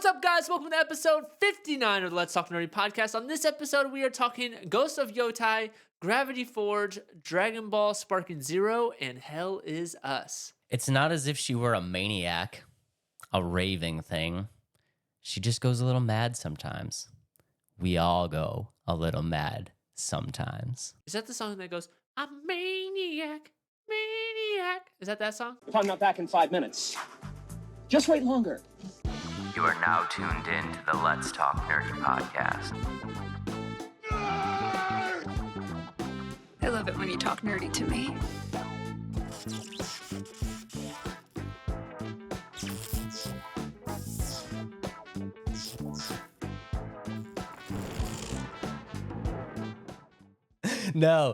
What's up, guys? Welcome to episode 59 of the Let's Talk Nerdy podcast. On this episode, we are talking Ghost of Yotei, Gravity Forge, Dragon Ball Sparking Zero, and Hell Is Us. It's not as if she were a maniac, a raving thing. She just goes a little mad sometimes. We all go a little mad sometimes. Is that the song that goes, I'm maniac, maniac? Is that song? If I'm not back in 5 minutes, just wait longer. You are now tuned in to the Let's Talk Nerdy podcast. I love it when you talk nerdy to me. No,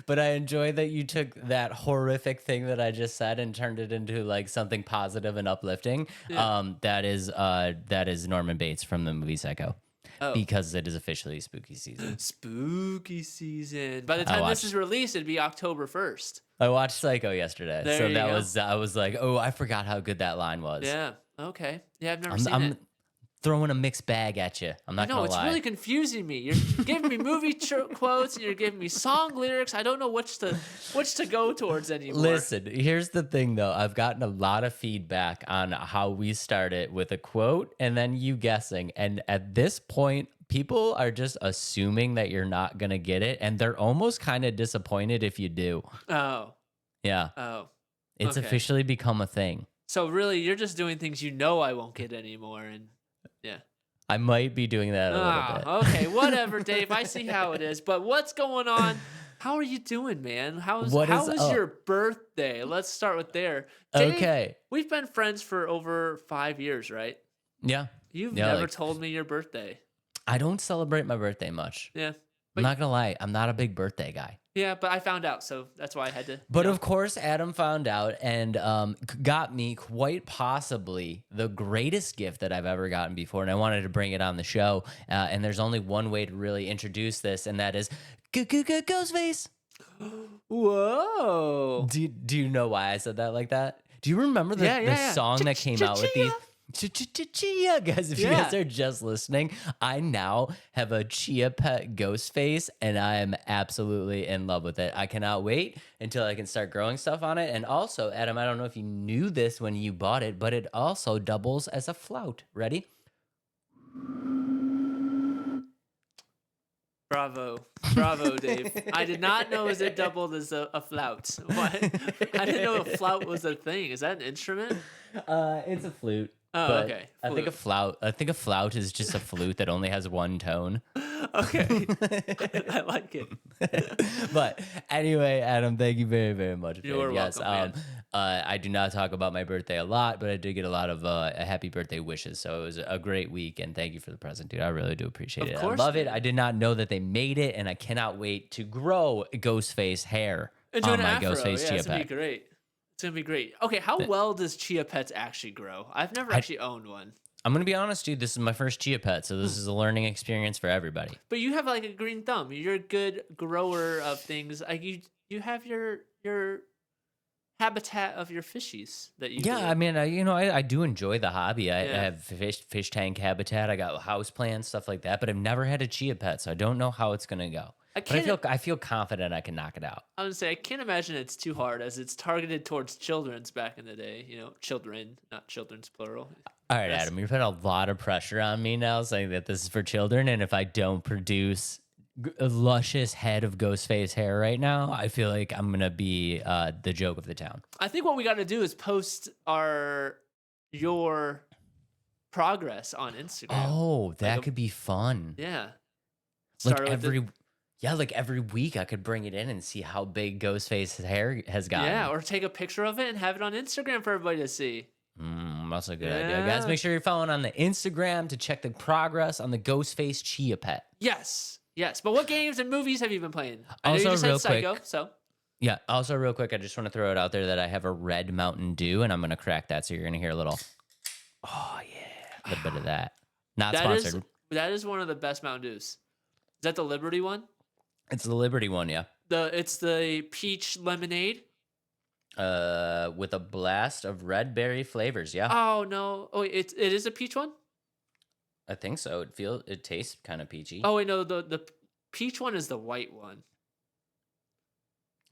but I enjoy that you took that horrific thing that I just said and turned it into like something positive and uplifting. Yeah. That is Norman Bates from the movie Psycho. Oh. Because it is officially spooky season. Spooky season. By the time this is released, it'd be October 1st. I watched Psycho yesterday, There so you that go. was I was like, oh, I forgot how good that line was. Yeah. Okay. Yeah, I've never seen it. Throwing a mixed bag at you. I'm not gonna it's lie. really confusing me. You're giving me movie quotes and you're giving me song lyrics. I don't know which to go towards anymore. Listen, here's the thing though. I've gotten a lot of feedback on how we started with a quote and then you guessing. And at this point, people are just assuming that you're not gonna get it, and they're almost kind of disappointed if you do. Oh. Yeah. Oh. It's okay. officially become a thing. So really, you're just doing things you know I won't get anymore, and yeah. I might be doing that a little bit. Okay, whatever, Dave. I see how it is. But what's going on? How are you doing, man? How was your birthday? Let's start with there. Dave, Okay. We've been friends for over 5 years, right? Yeah. You've Yeah, never like- told me your birthday. I don't celebrate my birthday much. Yeah. I'm not gonna lie, I'm not a big birthday guy. Yeah, but I found out, so that's why I had to. But of course, Adam found out and got me quite possibly the greatest gift that I've ever gotten before. And I wanted to bring it on the show. And there's only one way to really introduce this, and that is Ghostface. Whoa. Do you know why I said that like that? Do you remember the song that came out with these? Chia, guys, if you guys are just listening, I now have a Chia Pet Ghostface and I am absolutely in love with it. I cannot wait until I can start growing stuff on it. And also, Adam, I don't know if you knew this when you bought it, but it also doubles as a flout. Ready? Bravo, Dave. I did not know it doubled as a flout. What? I didn't know a flout was a thing. Is that an instrument? It's a flute. Oh, but okay. I think a flute is just a flute that only has one tone. Okay. I like it. But anyway, Adam, thank you very, very much. You're welcome, man. I do not talk about my birthday a lot, but I did get a lot of happy birthday wishes. So it was a great week, and thank you for the present, dude. I really do appreciate it. Course, I love it. man. I did not know that they made it, and I cannot wait to grow Ghostface hair Into on an my afro. Ghostface Yeah, Chia it's gonna Pet. be great. It's gonna be great. Okay, how well does Chia Pets actually grow? I've never actually owned one. I'm going to be honest, dude. This is my first Chia Pet, so this is a learning experience for everybody. But you have like a green thumb. You're a good grower of things. Like you have your habitat of your fishies that you. Yeah, grow. I mean, I do enjoy the hobby. I have fish tank habitat. I got house plants, stuff like that. But I've never had a Chia Pet, so I don't know how it's gonna go. But I feel confident I can knock it out. I would say I can't imagine it's too hard, as it's targeted towards children's back in the day. You know, children, not children's plural. All right, Adam, you've had a lot of pressure on me now, saying that this is for children, and if I don't produce a luscious head of Ghostface hair right now, I feel like I'm gonna be the joke of the town. I think what we got to do is post your progress on Instagram. Oh, that could be fun. Yeah. Like Start with every week I could bring it in and see how big Ghostface's hair has gotten. Yeah, or take a picture of it and have it on Instagram for everybody to see. That's a good idea. Guys, make sure you're following on the Instagram to check the progress on the Ghostface Chia Pet. Yes. But what games and movies have you been playing? I know Also, you just real said Psycho, quick- so. Yeah, also real quick, I just want to throw it out there that I have a red Mountain Dew, and I'm going to crack that, so you're going to hear a little, oh yeah, a little bit of that. Not sponsored. That is one of the best Mountain Dews. Is that the Liberty one? It's the Liberty one, yeah. It's the peach lemonade. With a blast of red berry flavors, yeah. Oh no! Oh, it is a peach one. I think so. It tastes kind of peachy. Oh wait, no, the peach one is the white one.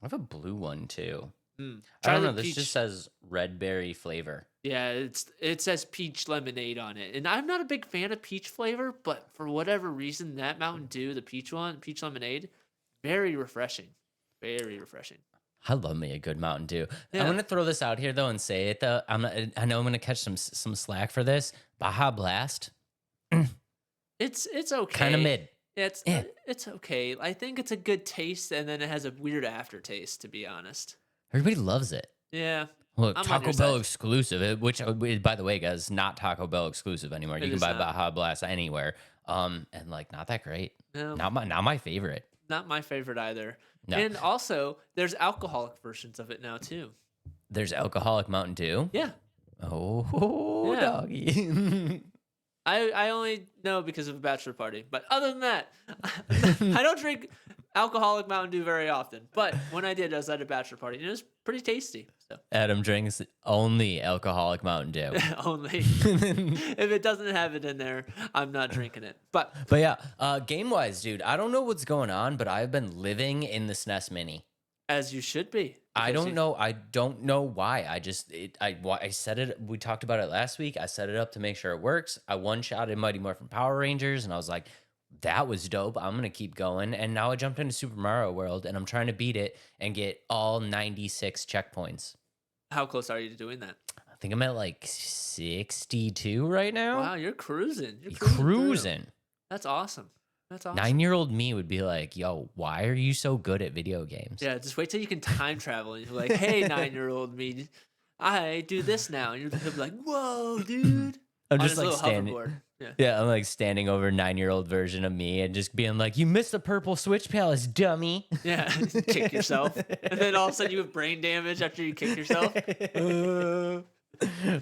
I have a blue one too. I Try don't the know. This peach. just says red berry flavor. Yeah, it says peach lemonade on it, and I'm not a big fan of peach flavor, but for whatever reason, that Mountain Dew, the peach one, peach lemonade, very refreshing, very refreshing. I love me a good Mountain Dew. Yeah. I'm gonna throw this out here though and say it though. I know I'm gonna catch some slack for this. Baja Blast, It's okay. kind of mid. It's okay. I think it's a good taste, and then it has a weird aftertaste. To be honest. Everybody loves it. Yeah. Look, I'm on Taco your Bell side. exclusive, which by the way, guys, not Taco Bell exclusive anymore. You It can is buy not. Baja Blast anywhere. And like not that great. No. Not my favorite. Not my favorite either. No. And also, there's alcoholic versions of it now too. There's alcoholic Mountain Dew. Yeah. Oh, Yeah. doggy. I only know because of a bachelor party. But other than that, I don't drink alcoholic Mountain Dew very often. But when I did, I was at a bachelor party, and it was pretty tasty. So Adam drinks only alcoholic Mountain Dew. only if it doesn't have it in there, I'm not drinking it. But But yeah, game wise, dude, I don't know what's going on, but I've been living in the SNES Mini. as you should be. I because don't know. I don't know why. I set it. We talked about it last week. I set it up to make sure it works. I one shot in Mighty Morphin Power Rangers, and I was like, that was dope. I'm gonna keep going. And now I jumped into Super Mario World, and I'm trying to beat it and get all 96 checkpoints. How close are you to doing that? I think I'm at like 62 right now. Wow, you're cruising. You're Cruising. through. That's awesome. That's awesome. 9-year-old me would be like, yo, why are you so good at video games? Yeah, just wait till you can time travel and you're like, hey, 9-year-old me, I do this now. And you'll be like, whoa, dude. I'm On just his like little standing. hoverboard. Yeah. Yeah, I'm like standing over 9-year-old version of me and just being like, you missed the purple switch palace, dummy. Yeah, kick yourself. And then all of a sudden you have brain damage after you kick yourself.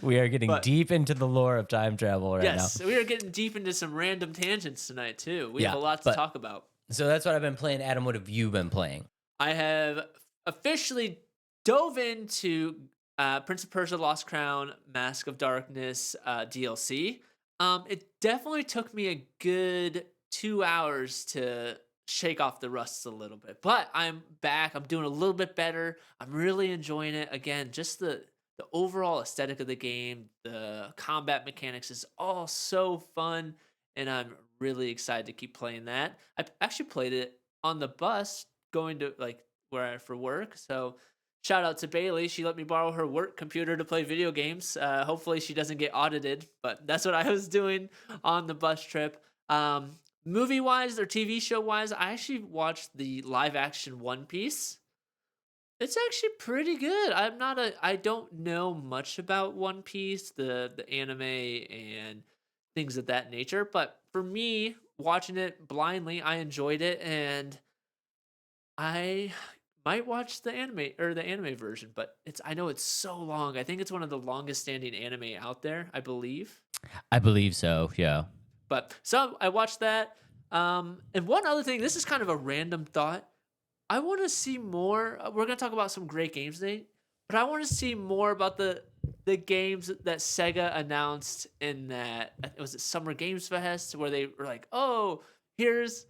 We are getting But- deep into the lore of time travel right Yes, now. we are getting deep into some random tangents tonight, too. We have Yeah, a lot to but- talk about. So that's what I've been playing. Adam, what have you been playing? I have officially dove into Prince of Persia: Lost Crown, Mask of Darkness DLC. It definitely took me a good 2 hours to shake off the rust a little bit, but I'm back. I'm doing a little bit better. I'm really enjoying it. Again, just the overall aesthetic of the game, the combat mechanics is all so fun, and I'm really excited to keep playing that. I actually played it on the bus going to for work. So shout out to Bailey. She let me borrow her work computer to play video games. Hopefully she doesn't get audited, but that's what I was doing on the bus trip. Movie wise or TV show wise, I actually watched the live action One Piece. It's actually pretty good. I don't know much about One Piece, the anime and things of that nature, but for me, watching it blindly, I enjoyed it, and I might watch the anime version, but I know it's so long. I think it's one of the longest standing anime out there, I believe. I believe so, yeah. But so I watched that. And one other thing, this is kind of a random thought. I want to see more. We're going to talk about some great games today, but I want to see more about the games that Sega announced in that, was it Summer Games Fest, where they were like, oh, here's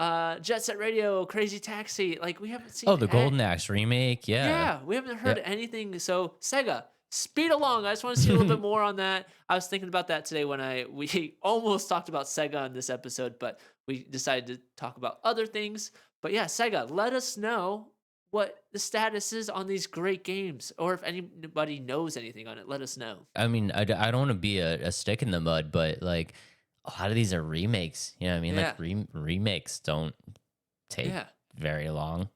Jet Set Radio, Crazy Taxi. Like, we haven't seen. Oh, the Golden Axe remake, yeah. Yeah, we haven't heard anything. So Sega, speed along. I just want to see a little bit more on that. I was thinking about that today when we almost talked about Sega on this episode, but we decided to talk about other things. But yeah, Sega, let us know what the status is on these great games, or if anybody knows anything on it, let us know. I mean, I don't want to be a stick in the mud, but like a lot of these are remakes. You know what I mean? Yeah. Like remakes don't take very long.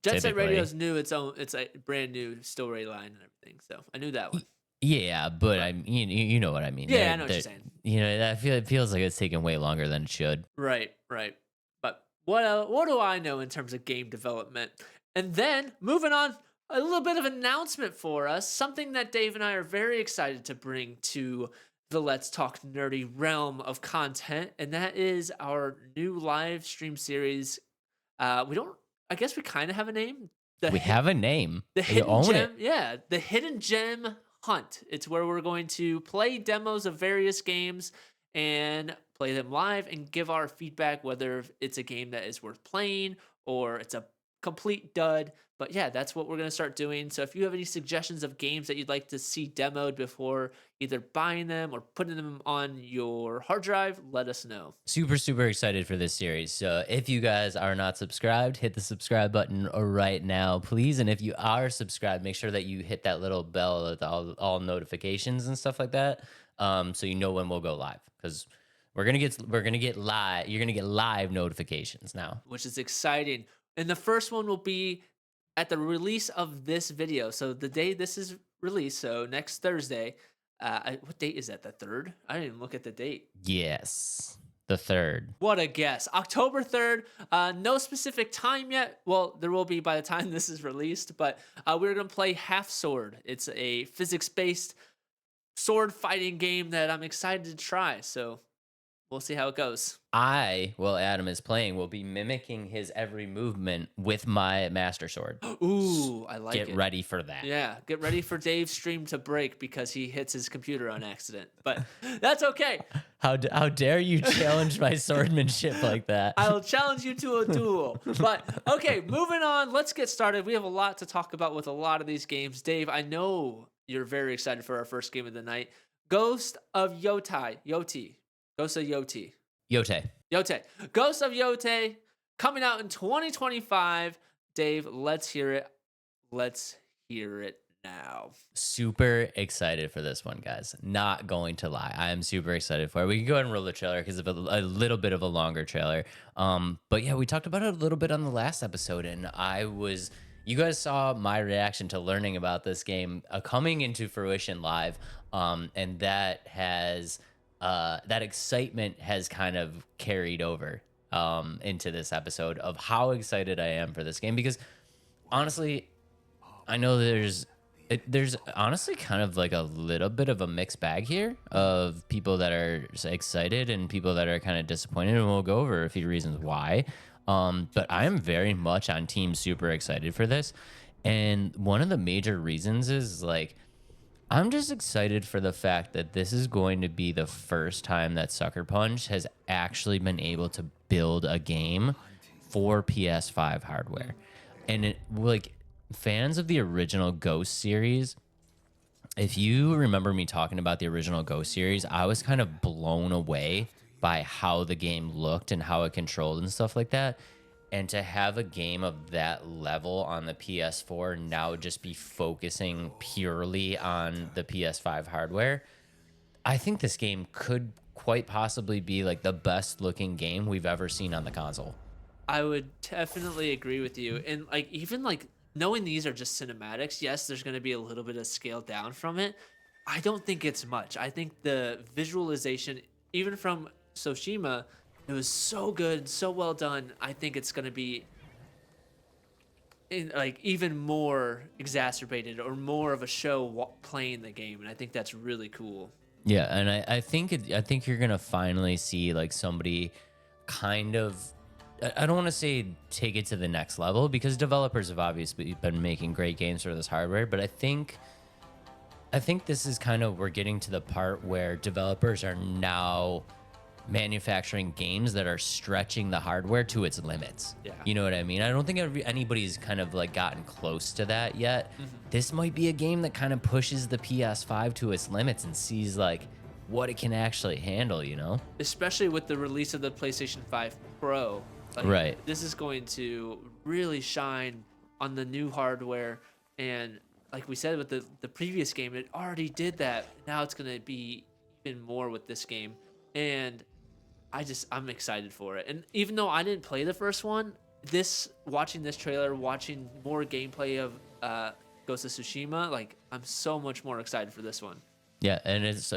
Jet Set typically. Radio's new. It's a brand new storyline and everything. So I knew that one. Yeah, but you know what I mean. Yeah, I know what you're saying. You know, it feels like it's taking way longer than it should. Right. But what do I know in terms of game development? And then moving on, a little bit of announcement for us, something that Dave and I are very excited to bring to the Let's Talk Nerdy realm of content, and that is our new live stream series. I guess we kind of have a name. We have a name. The We Hidden own Gem. it. Yeah, the Hidden Gem Hunt. It's where we're going to play demos of various games and play them live and give our feedback whether it's a game that is worth playing or it's a complete dud. But yeah, that's what we're going to start doing. So if you have any suggestions of games that you'd like to see demoed before either buying them or putting them on your hard drive, let us know. Super, super excited for this series. So if you guys are not subscribed, hit the subscribe button right now, please. And if you are subscribed, make sure that you hit that little bell with all notifications and stuff like that, so you know when we'll go live. Because we're gonna get live. You're gonna get live notifications now, which is exciting. And the first one will be at the release of this video. So the day this is released, so next Thursday. What date is that? The 3rd? I didn't even look at the date. Yes, the 3rd. What a guess. October 3rd. No specific time yet. Well, there will be by the time this is released, but we're going to play Half Sword. It's a physics-based sword fighting game that I'm excited to try. So we'll see how it goes. While Adam is playing, will be mimicking his every movement with my Master Sword. Ooh, I like it. Get ready for that. Yeah, get ready for Dave's stream to break because he hits his computer on accident. But that's okay. How dare you challenge my swordmanship like that? I'll challenge you to a duel. But okay, moving on. Let's get started. We have a lot to talk about with a lot of these games. Dave, I know you're very excited for our first game of the night. Ghost of Yotei. Ghost of Yotei. Yotei. Ghost of Yotei coming out in 2025. Dave, let's hear it. Let's hear it now. Super excited for this one, guys. Not going to lie. I am super excited for it. We can go ahead and roll the trailer because of a little bit of a longer trailer. But yeah, we talked about it a little bit on the last episode, and you guys saw my reaction to learning about this game coming into fruition live. And that excitement has kind of carried over into this episode of how excited I am for this game, because honestly, I know there's honestly kind of like a little bit of a mixed bag here of people that are excited and people that are kind of disappointed, and we'll go over a few reasons why. But I am very much on team super excited for this, and one of the major reasons is like, I'm just excited for the fact that this is going to be the first time that Sucker Punch has actually been able to build a game for PS5 hardware. And fans of the original Ghost series, if you remember me talking about the original Ghost series, I was kind of blown away by how the game looked and how it controlled and stuff like that. And to have a game of that level on the PS4 now just be focusing purely on the PS5 hardware, I think this game could quite possibly be like the best looking game we've ever seen on the console. I would definitely agree with you. And even knowing these are just cinematics, yes, there's going to be a little bit of scale down from it. I don't think it's much. I think the visualization, even from Tsushima, it was so good, so well done. I think it's going to be even more exacerbated or more of a show playing the game, and I think that's really cool. Yeah, and I think you're going to finally see like somebody kind of, I don't want to say take it to the next level, because developers have obviously been making great games for this hardware, but I think this is kind of, we're getting to the part where developers are now manufacturing games that are stretching the hardware to its limits. Yeah. You know what I mean? I don't think anybody's kind of like gotten close to that yet. Mm-hmm. This might be a game that kind of pushes the PS5 to its limits and sees like what it can actually handle, you know? Especially with the release of the PlayStation 5 Pro. Right. This is going to really shine on the new hardware, and like we said with the previous game, it already did that. Now it's going to be even more with this game. And I'm excited for it. And even though I didn't play the first one, watching this trailer, watching more gameplay of Ghost of Tsushima, I'm so much more excited for this one. Yeah, and it's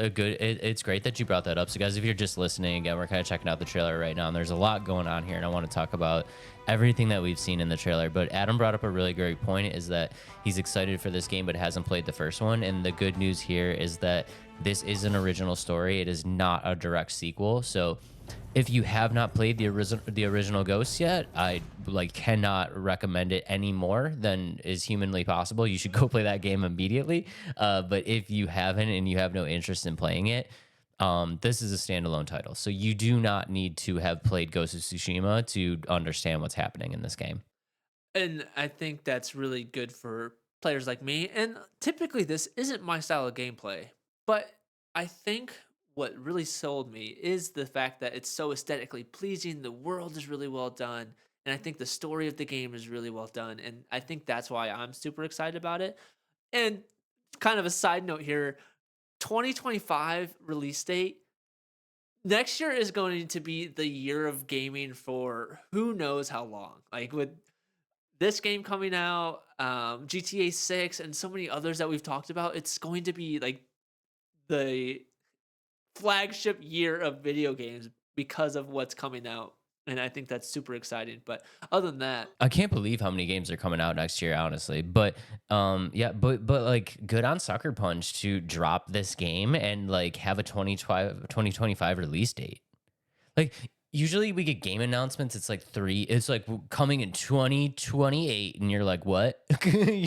great that you brought that up. So guys, if you're just listening, again, we're kind of checking out the trailer right now, and there's a lot going on here, and I want to talk about everything that we've seen in the trailer. But Adam brought up a really great point, is that he's excited for this game but hasn't played the first one. And the good news here is that this is an original story. It is not a direct sequel. So if you have not played the original Ghosts yet, I cannot recommend it any more than is humanly possible. You should go play that game immediately. But if you haven't and you have no interest in playing it, This is a standalone title, so you do not need to have played Ghost of Tsushima to understand what's happening in this game. And I think that's really good for players like me. And typically, this isn't my style of gameplay, but I think what really sold me is the fact that it's so aesthetically pleasing. The world is really well done. And I think the story of the game is really well done. And I think that's why I'm super excited about it. And kind of a side note here, 2025 release date. Next year is going to be the year of gaming for who knows how long. Like with this game coming out, GTA 6, and so many others that we've talked about, it's going to be like the flagship year of video games because of what's coming out. And I think that's super exciting. But other than that, I can't believe how many games are coming out next year, honestly. But yeah, but like good on Sucker Punch to drop this game and like have a 2025 release date. Like usually we get game announcements, it's like it's like coming in 2028 and you're like, "What?"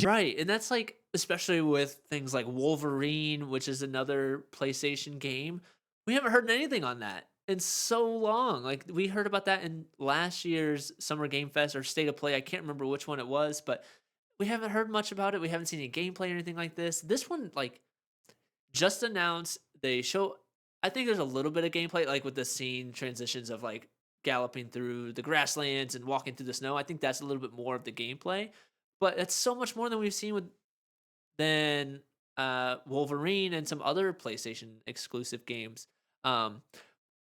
right. And that's like, especially with things like Wolverine, which is another PlayStation game. We haven't heard anything on that in so long. Like we heard about that in last year's Summer Game Fest or State of Play. I can't remember which one it was, but we haven't heard much about it. We haven't seen any gameplay or anything like this. This one, like, just announced. They show. I think there's a little bit of gameplay, like with the scene transitions of like galloping through the grasslands and walking through the snow. I think that's a little bit more of the gameplay, but it's so much more than we've seen with than Wolverine and some other PlayStation exclusive games. Um,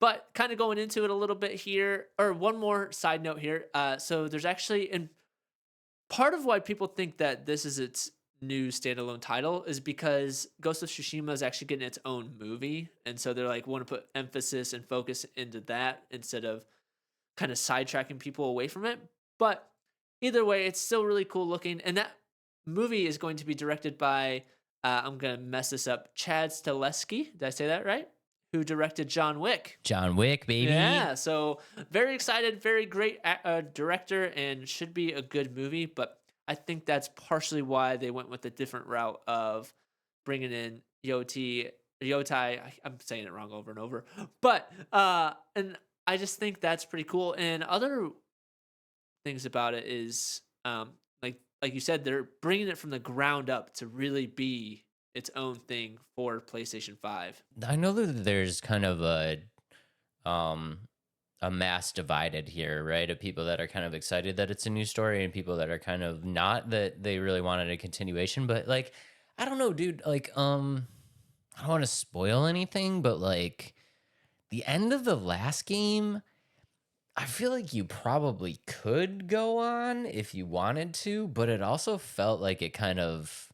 but kind of going into it a little bit here, or one more side note here. So there's actually, and part of why people think that this is its new standalone title is because Ghost of Tsushima is actually getting its own movie, and so they're like want to put emphasis and focus into that instead of kind of sidetracking people away from it. But either way, it's still really cool looking, and that movie is going to be directed by I'm gonna mess this up, Chad Stileski. Did I say that right? Who directed John Wick? John Wick, baby. Yeah, so very excited, very great director, and should be a good movie. But I think that's partially why they went with a different route of bringing in Yotei. I'm saying it wrong over and over, but and I just think that's pretty cool. And other things about it is, like you said, they're bringing it from the ground up to really be its own thing for PlayStation 5. I know that there's kind of um a mass divided here, right? Of people that are kind of excited that it's a new story and people that are kind of not, that they really wanted a continuation. But like, I don't know, dude. Like, I don't want to spoil anything, but like the end of the last game, I feel like you probably could go on if you wanted to, but it also felt like it kind of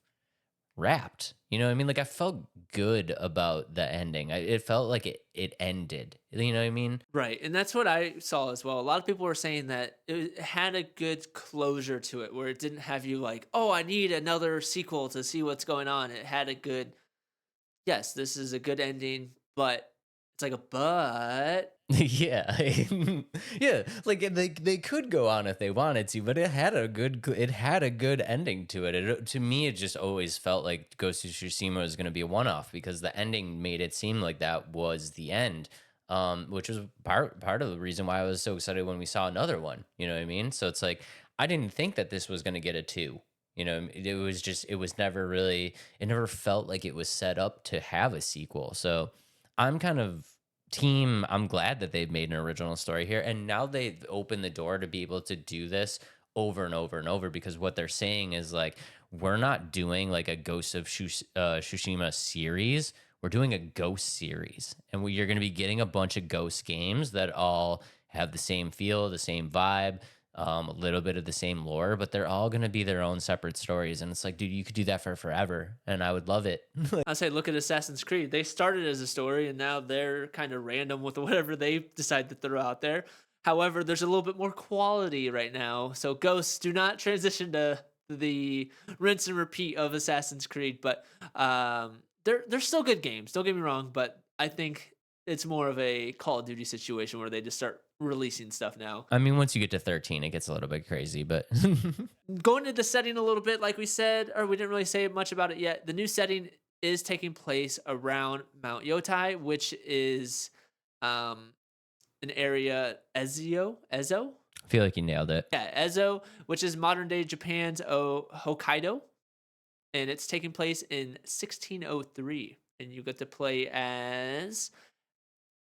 wrapped. You know what I mean? Like I felt good about the ending. It felt like it ended. You know what I mean? Right, and that's what I saw as well. A lot of people were saying that it had a good closure to it, where it didn't have you like, oh, I need another sequel to see what's going on. It had a good, yes, this is a good ending, but it's like a but. Yeah. Yeah, like they could go on if they wanted to, but it had a good ending to it. To me, it just always felt like Ghost of Tsushima was going to be a one-off because the ending made it seem like that was the end. Which was part of the reason why I was so excited when we saw another one. You know what I mean? So it's like I didn't think that this was going to get a 2. You know, it was never really, it never felt like it was set up to have a sequel. So I'm kind of I'm glad that they've made an original story here, and now they've opened the door to be able to do this over and over and over, because what they're saying is like, we're not doing like a Ghost of Tsushima series, we're doing a Ghost series, and you're going to be getting a bunch of Ghost games that all have the same feel, the same vibe, a little bit of the same lore, but they're all going to be their own separate stories. And it's like, dude, you could do that for forever, and I would love it. I say, look at Assassin's Creed. They started as a story, and now they're kind of random with whatever they decide to throw out there. However, there's a little bit more quality right now. So Ghosts do not transition to the rinse and repeat of Assassin's Creed, but they're still good games. Don't get me wrong, but I think it's more of a Call of Duty situation where they just start releasing stuff now. I mean, once you get to 13, it gets a little bit crazy, but going into the setting a little bit, like we said, or we didn't really say much about it yet. The new setting is taking place around Mount Yotei, which is an area Ezo. I feel like you nailed it. Yeah, Ezo, which is modern day Japan's Hokkaido, and it's taking place in 1603, and you get to play as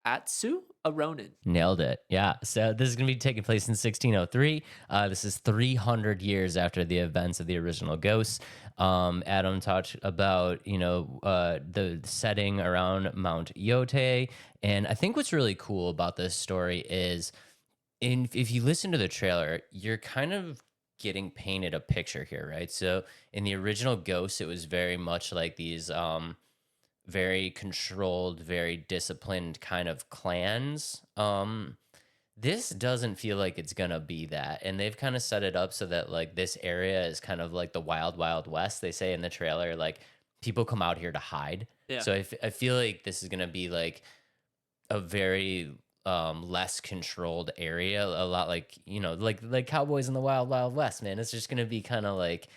Atsu, a Ronin. Nailed it. Yeah. So this is going to be taking place in 1603. This is 300 years after the events of the original Ghosts. Adam talked about, the setting around Mount Yotei. And I think what's really cool about this story is if you listen to the trailer, you're kind of getting painted a picture here, right? So in the original Ghosts, it was very much like these very controlled, very disciplined kind of clans. This doesn't feel like it's gonna be that, and they've kind of set it up so that like this area is kind of like the wild, wild west. They say in the trailer, like people come out here to hide. Yeah. So I feel like this is gonna be like a very less controlled area, a lot like like cowboys in the wild, wild west, man. It's just gonna be kind of like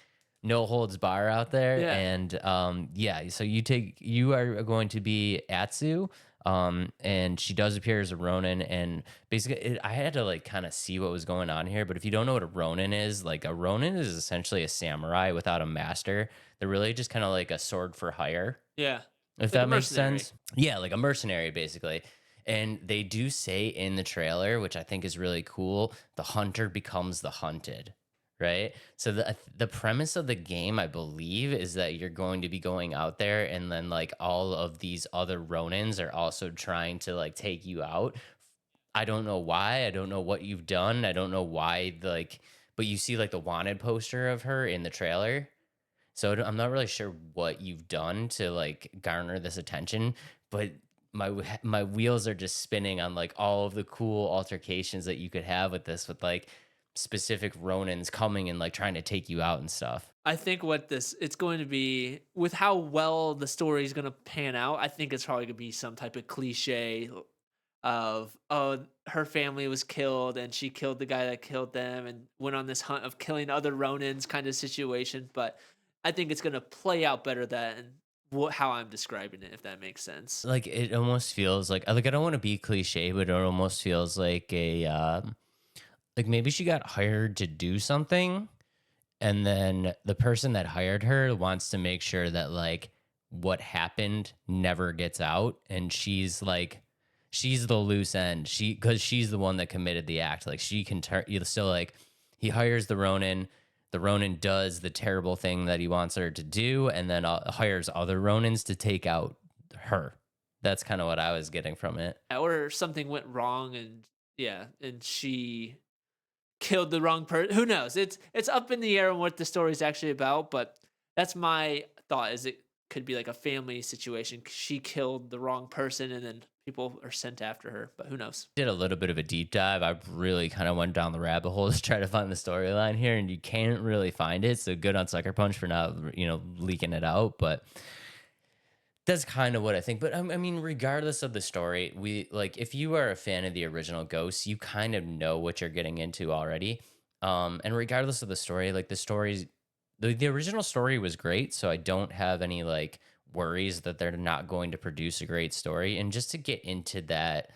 no holds bar out there. Yeah. And so you are going to be Atsu, and she does appear as a Ronin, and basically I had to like kind of see what was going on here. But if you don't know what a Ronin is, like a Ronin is essentially a samurai without a master. They're really just kind of like a sword for hire, Yeah. if Like a that makes mercenary. sense. Yeah, like a mercenary basically. And they do say in the trailer, which I think is really cool, the hunter becomes the hunted, right? So the premise of the game, I believe, is that you're going to be going out there, and then like all of these other Ronins are also trying to like take you out. I don't know why. I don't know what you've done. I don't know why. But you see like the wanted poster of her in the trailer. So I'm not really sure what you've done to like garner this attention, but my wheels are just spinning on like all of the cool altercations that you could have with this, with like specific Ronins coming and like trying to take you out and stuff. I think it's going to be, with how well the story is going to pan out, I think it's probably going to be some type of cliche of, oh, her family was killed and she killed the guy that killed them and went on this hunt of killing other Ronins kind of situation. But I think it's going to play out better than how I'm describing it, if that makes sense. Like it almost feels like I don't want to be cliche, but it almost feels like like maybe she got hired to do something, and then the person that hired her wants to make sure that like what happened never gets out, and she's the loose end, because she's the one that committed the act. Like she can turn. So like he hires the Ronin does the terrible thing that he wants her to do, and then hires other Ronins to take out her. That's kind of what I was getting from it. Or something went wrong, and she killed the wrong person. Who knows? It's up in the air on what the story's actually about, but that's my thought, is it could be like a family situation. She killed the wrong person, and then people are sent after her, but who knows? Did a little bit of a deep dive. I really kind of went down the rabbit hole to try to find the storyline here, and you can't really find it. So good on Sucker Punch for not, leaking it out, but that's kind of what I think. But I mean, regardless of the story, if you are a fan of the original Ghosts, you kind of know what you're getting into already. And regardless of the story, like the original story was great, so I don't have any like worries that they're not going to produce a great story. And just to get into that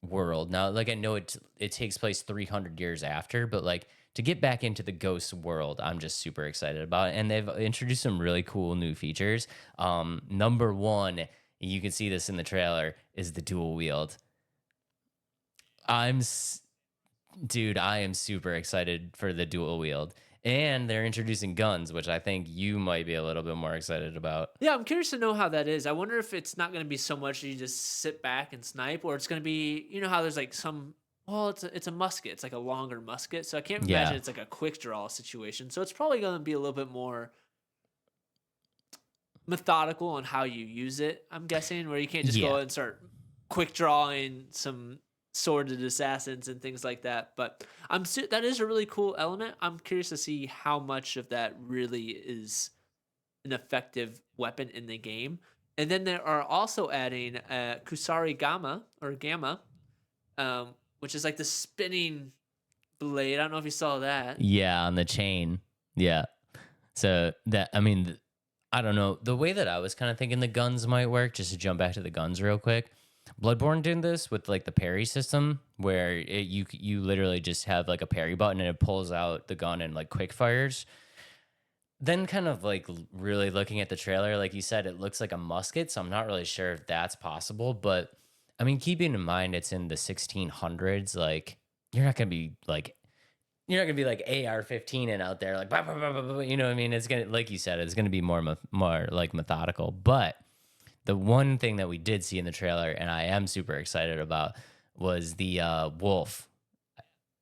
world now, like I know it takes place 300 years after, but like to get back into the Ghost world, I'm just super excited about it. And they've introduced some really cool new features. Number one, you can see this in the trailer, is the dual wield. I am super excited for the dual wield. And they're introducing guns, which I think you might be a little bit more excited about. Yeah, I'm curious to know how that is. I wonder if it's not going to be so much that you just sit back and snipe, or it's going to be, how there's like some, well, it's a musket. It's like a longer musket. So I can't imagine it's like a quick draw situation. So it's probably going to be a little bit more methodical on how you use it, I'm guessing, where you can't just go and start quick drawing some sworded assassins and things like that. But that is a really cool element. I'm curious to see how much of that really is an effective weapon in the game. And then they are also adding Kusari Gamma, which is like the spinning blade. I don't know if you saw that. Yeah, on the chain. Yeah. So that, I mean, I don't know. The way that I was kind of thinking the guns might work, just to jump back to the guns real quick. Bloodborne did this with like the parry system, where you literally just have like a parry button and it pulls out the gun and like quick fires. Then kind of like really looking at the trailer, like you said, it looks like a musket, so I'm not really sure if that's possible. But I mean, keeping in mind it's in the 1600s, like you're not gonna be like you're not gonna be like AR-15 and out there like bah, bah, bah, bah, bah, you know what I mean? It's gonna, like you said, it's gonna be more like methodical. But the one thing that we did see in the trailer, and I am super excited about, was the wolf.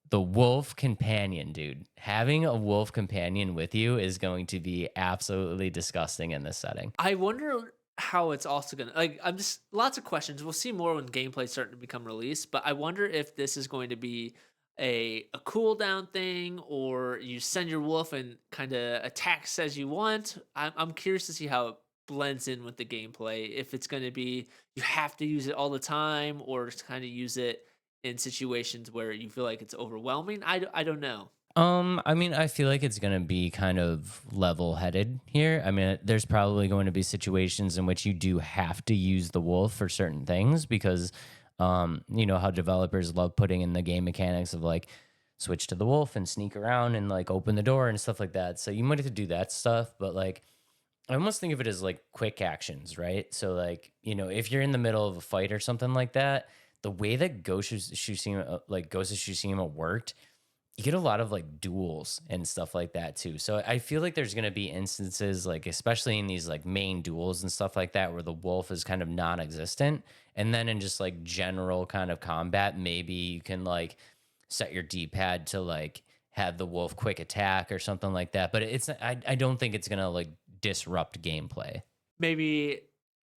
The wolf companion, dude. Having a wolf companion with you is going to be absolutely disgusting in this setting. I wonder how it's also gonna like. I'm just lots of questions. We'll see more when gameplay starting to become released. But I wonder if this is going to be a cooldown thing, or you send your wolf and kind of attacks as you want. I'm curious to see how it blends in with the gameplay. If it's going to be you have to use it all the time, or just kind of use it in situations where you feel like it's overwhelming. I don't know. I mean, I feel like it's going to be kind of level-headed here. I mean, there's probably going to be situations in which you do have to use the wolf for certain things because, you know how developers love putting in the game mechanics of like switch to the wolf and sneak around and like open the door and stuff like that. So you might have to do that stuff, but like I almost think of it as like quick actions, right? So like, you know, if you're in the middle of a fight or something like that, the way that Ghost of Tsushima worked, you get a lot of like duels and stuff like that too. So I feel like there's going to be instances like especially in these like main duels and stuff like that where the wolf is kind of non-existent, and then in just like general kind of combat maybe you can like set your D-pad to like have the wolf quick attack or something like that. But I don't think it's going to like disrupt gameplay. Maybe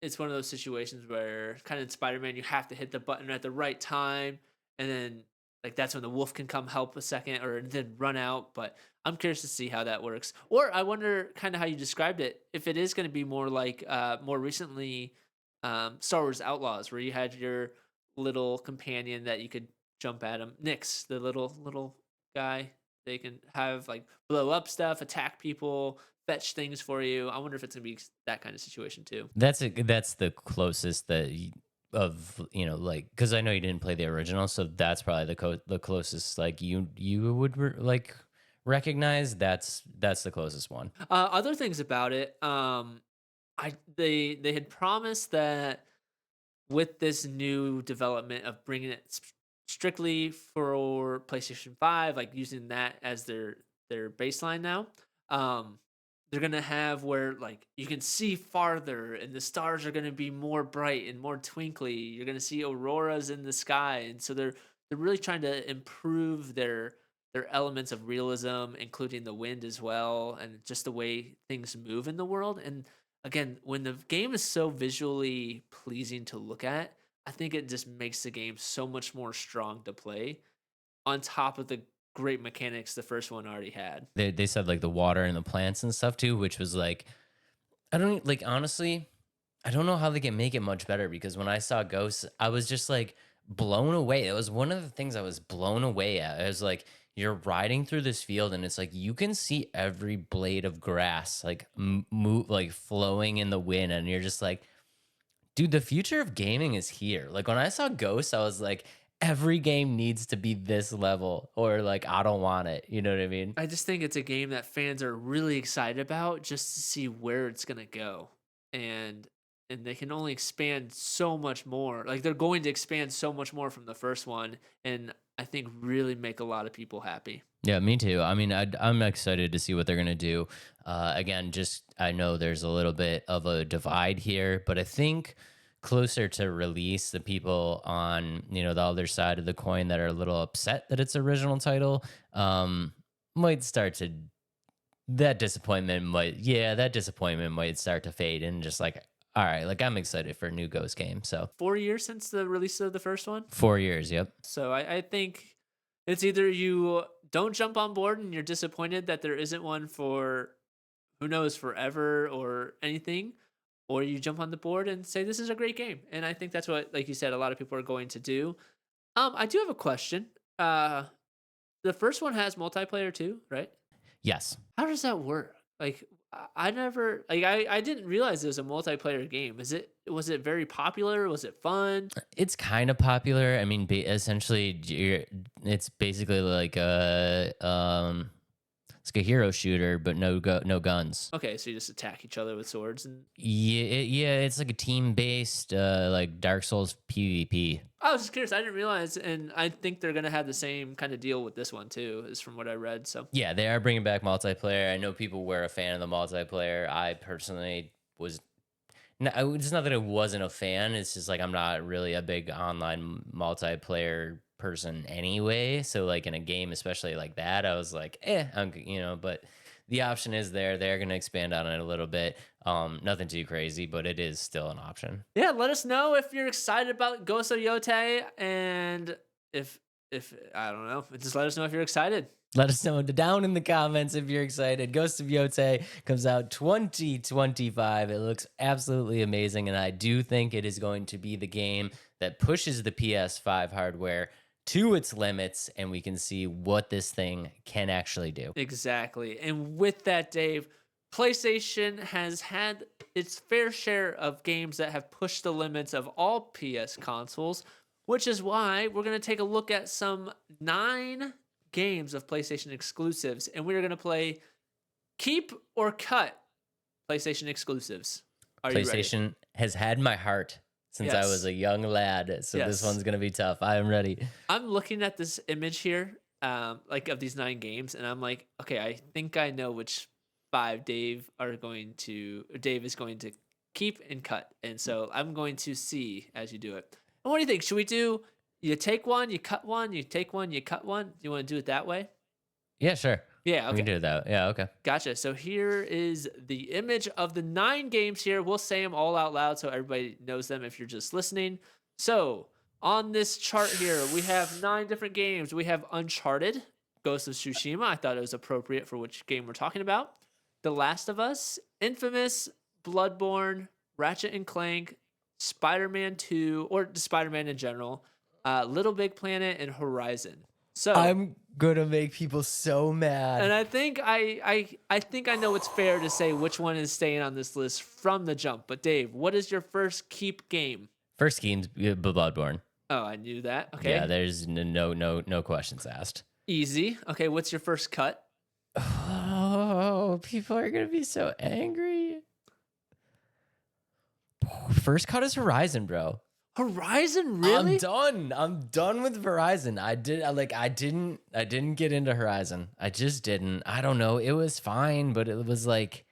it's one of those situations where kind of in Spider-Man you have to hit the button at the right time, and then like that's when the wolf can come help a second or then run out. But I'm curious to see how that works. Or I wonder kind of how you described it, if it is going to be more like more recently Star Wars Outlaws, where you had your little companion that you could jump at him, Nyx, the little guy. They can have like blow up stuff, attack people, fetch things for you. I wonder if it's gonna be that kind of situation too. That's the closest of, you know, like because I know you didn't play the original, so that's probably the closest like you would like recognize. That's the closest one. Other things about it, they had promised that with this new development of bringing it strictly for PlayStation 5, like using that as their baseline now. Um, they're gonna have where like you can see farther, and the stars are gonna be more bright and more twinkly. You're gonna see auroras in the sky, and so they're really trying to improve their elements of realism, including the wind as well, and just the way things move in the world. And again, when the game is so visually pleasing to look at, I think it just makes the game so much more strong to play on top of the great mechanics the first one already had. They said like the water and the plants and stuff too, which was like I don't like honestly, I don't know how they can make it much better because when I saw Ghosts, I was just like blown away. It was one of the things I was blown away at. It was like you're riding through this field and it's like you can see every blade of grass like move like flowing in the wind, and you're just like, dude, the future of gaming is here. Like when I saw Ghosts, I was like, every game needs to be this level, or like I don't want it. You know what I mean? I just think it's a game that fans are really excited about just to see where it's gonna go, and they can only expand so much more. Like they're going to expand so much more from the first one, and I think really make a lot of people happy. Yeah, me too. I mean, I'm excited to see what they're gonna do. Again, just I know there's a little bit of a divide here, but I think closer to release, the people on the other side of the coin that are a little upset that it's original title, might start to that disappointment might start to fade and just like, all right, like I'm excited for a new Ghost game. So 4 years since the release of the first one. 4 years, yep. So I think it's either you don't jump on board and you're disappointed that there isn't one for who knows forever or anything, or you jump on the board and say this is a great game. And I think that's what, like you said, a lot of people are going to do. I do have a question. The first one has multiplayer too, right? Yes. How does that work? Like, I never like I didn't realize it was a multiplayer game. Was it very popular? Was it fun? It's kind of popular. I mean, essentially, it's basically like it's like a hero shooter, but no guns. Okay, so you just attack each other with swords and Yeah, it's like a team based, like Dark Souls PvP. I was just curious. I didn't realize, and I think they're gonna have the same kind of deal with this one too, is from what I read. So Yeah, they are bringing back multiplayer. I know people were a fan of the multiplayer. I personally was. No, it's not that I wasn't a fan. It's just like I'm not really a big online multiplayer person anyway. So like in a game, especially like that, I was like, but the option is there. They're gonna expand on it a little bit. Nothing too crazy, but it is still an option. yeah, let us know if you're excited about Ghost of Yotei, and if I don't know, just let us know if you're excited. Let us know down in the comments if you're excited. Ghost of Yotei comes out 2025. It looks absolutely amazing, and I do think it is going to be the game that pushes the PS5 hardware to its limits, and we can see what this thing can actually do. Exactly. And with that, Dave, PlayStation has had its fair share of games that have pushed the limits of all PS consoles, which is why we're going to take a look at some 9 games of PlayStation exclusives, and we're going to play Keep or Cut PlayStation exclusives. Are you ready? PlayStation has had my heart since I was a young lad, so this one's going to be tough. I am ready. I'm looking at this image here, like of these 9 games, and I'm like, okay, I think I know which 5 Dave is going to keep and cut, and so I'm going to see as you do it. And what do you think? Should we do? You take one, you cut one, you take one, you cut one. Do you want to do it that way? Yeah, sure. Yeah, okay. We can do that. Yeah, okay. Gotcha. So here is the image of the 9 games here. We'll say them all out loud so everybody knows them if you're just listening. So on this chart here, we have 9 different games. We have Uncharted, Ghost of Tsushima. I thought it was appropriate for which game we're talking about. The Last of Us, Infamous, Bloodborne, Ratchet and Clank, Spider-Man 2, or Spider-Man in general, Little Big Planet, and Horizon. So I'm gonna make people so mad. And I think I think I know it's fair to say which one is staying on this list from the jump. But Dave, what is your first keep game? First game's Bloodborne. Oh, I knew that. Okay. Yeah, there's no questions asked. Easy. Okay, what's your first cut? Oh, people are gonna be so angry. First cut is Horizon, bro. Horizon, really? I'm done with Verizon. I didn't get into Horizon. I just didn't. I don't know. It was fine, but it was like,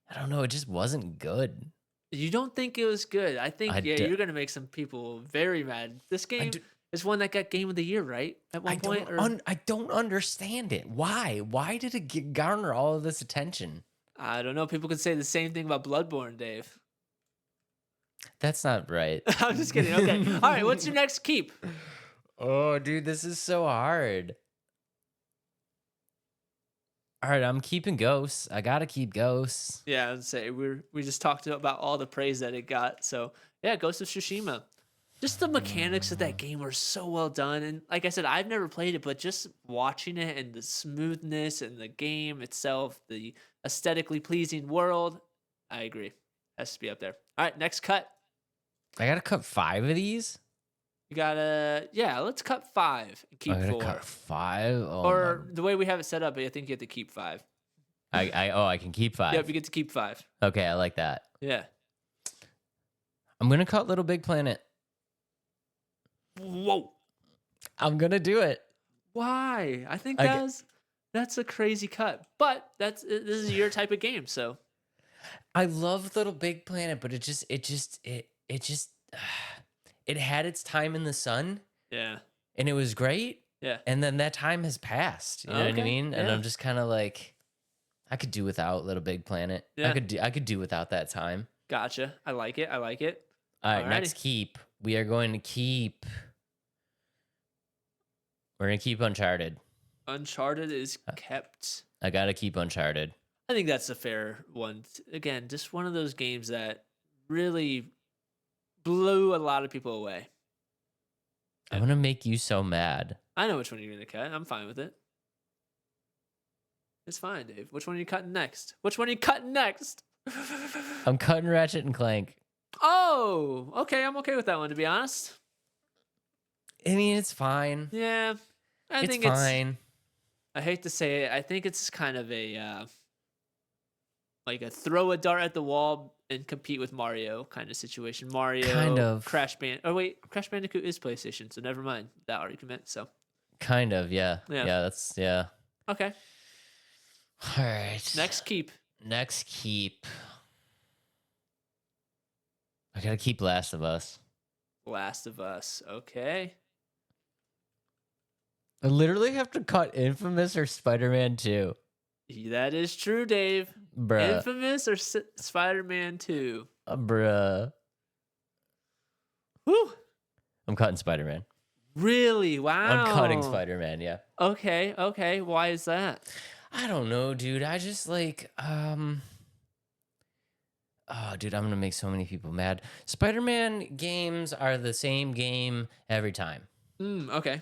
I don't know. It just wasn't good. You don't think it was good? I think you're gonna make some people very mad. This game is one that got Game of the Year, right? At one point, I don't understand it. Why? Why did it garner all of this attention? I don't know. People could say the same thing about Bloodborne, Dave. That's not right. I'm just kidding. Okay. All right. What's your next keep? Oh, dude, this is so hard. All right, I'm keeping Ghosts. I gotta keep Ghosts. Yeah, I'd say we just talked about all the praise that it got. So yeah, Ghost of Tsushima. Just the mechanics of that game were so well done, and like I said, I've never played it, but just watching it and the smoothness and the game itself, the aesthetically pleasing world, I agree. Has to be up there. All right, next cut. I gotta cut 5 of these. You gotta, let's cut 5 and keep 4. Cut 5, or the way we have it set up, I think you have to keep 5. I can keep 5. Yep, you get to keep 5. Okay, I like that. Yeah. I'm gonna cut Little Big Planet. Whoa. I'm gonna do it. Why? I think that's a crazy cut, but this is your type of game, so. I love Little Big Planet, but it had its time in the sun. Yeah. And it was great. Yeah. And then that time has passed. You know what I mean? And I'm just kind of like, I could do without LittleIg Planet. Yeah. I could do without that time. Gotcha. I like it. All right, next keep. We're going to keep Uncharted. Uncharted is kept. I gotta keep Uncharted. I think that's a fair one. Again, just one of those games that really blew a lot of people away. I'm gonna make you so mad. I know which one you're gonna cut. I'm fine with it. It's fine, Dave. Which one are you cutting next? Which one are you cutting next? I'm cutting Ratchet and Clank. Oh, okay. I'm okay with that one, to be honest. I mean, it's fine. Yeah, I It's think fine. I hate to say it. I think it's kind of a like a throw a dart at the wall and compete with Mario kind of situation. Mario, Kind of. Crash Band. Oh wait, Crash Bandicoot is PlayStation, so never mind that argument. So Kind of, yeah. Yeah. Yeah, that's, yeah. okay, All right. next keep. Next keep. I gotta keep Last of Us. Last of Us. Okay. I literally have to cut Infamous or Spider-Man 2. That is true, Dave. Bruh. Infamous or Spider-Man 2? Bruh. Whew. I'm cutting Spider-Man. Really? Wow. I'm cutting Spider-Man, yeah. Okay. Why is that? I don't know, dude. I just like, oh, dude, I'm gonna make so many people mad. Spider-Man games are the same game every time. Okay.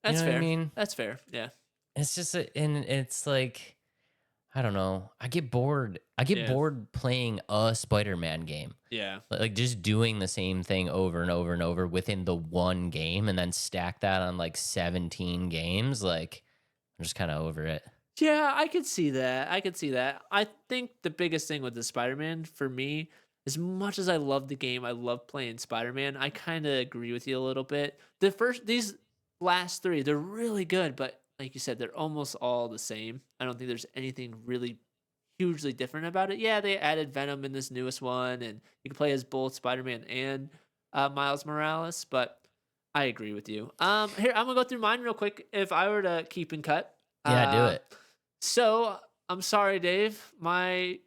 That's You know fair. what I mean? That's fair. Yeah. It's just, and it's like, I don't know. I get bored. I get Yeah. bored playing a Spider-Man game. Yeah. Like just doing the same thing over and over and over within the one game and then stack that on like 17 games. Like, I'm just kind of over it. Yeah, I could see that. I think the biggest thing with the Spider-Man for me, as much as I love the game, I love playing Spider-Man. I kind of agree with you a little bit. These last three, they're really good, but like you said, they're almost all the same. I don't think there's anything really hugely different about it. Yeah, they added Venom in this newest one, and you can play as both Spider-Man and Miles Morales. But I agree with you. Here I'm gonna go through mine real quick. If I were to keep and cut, Yeah, do it. So I'm sorry, Dave. I'll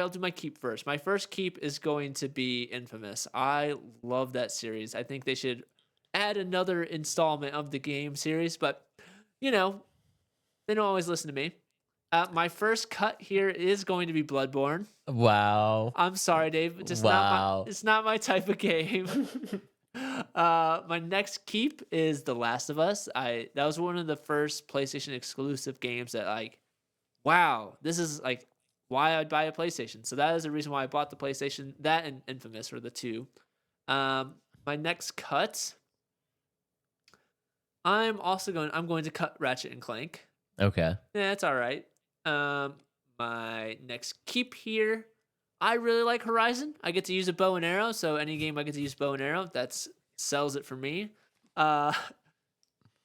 do my keep first. My first keep is going to be Infamous. I love that series. I think they should add another installment of the game series, but they don't always listen to me. My first cut here is going to be Bloodborne. Wow. I'm sorry, Dave. It's not my type of game. My next keep is The Last of Us. That was one of the first PlayStation exclusive games that wow, this is why I'd buy a PlayStation. So that is the reason why I bought the PlayStation. That and Infamous were the two. My next cut, I'm going to cut Ratchet and Clank. Okay. Yeah, it's all right. My next keep here, I really like Horizon. I get to use a bow and arrow, so any game I get to use bow and arrow, that sells it for me.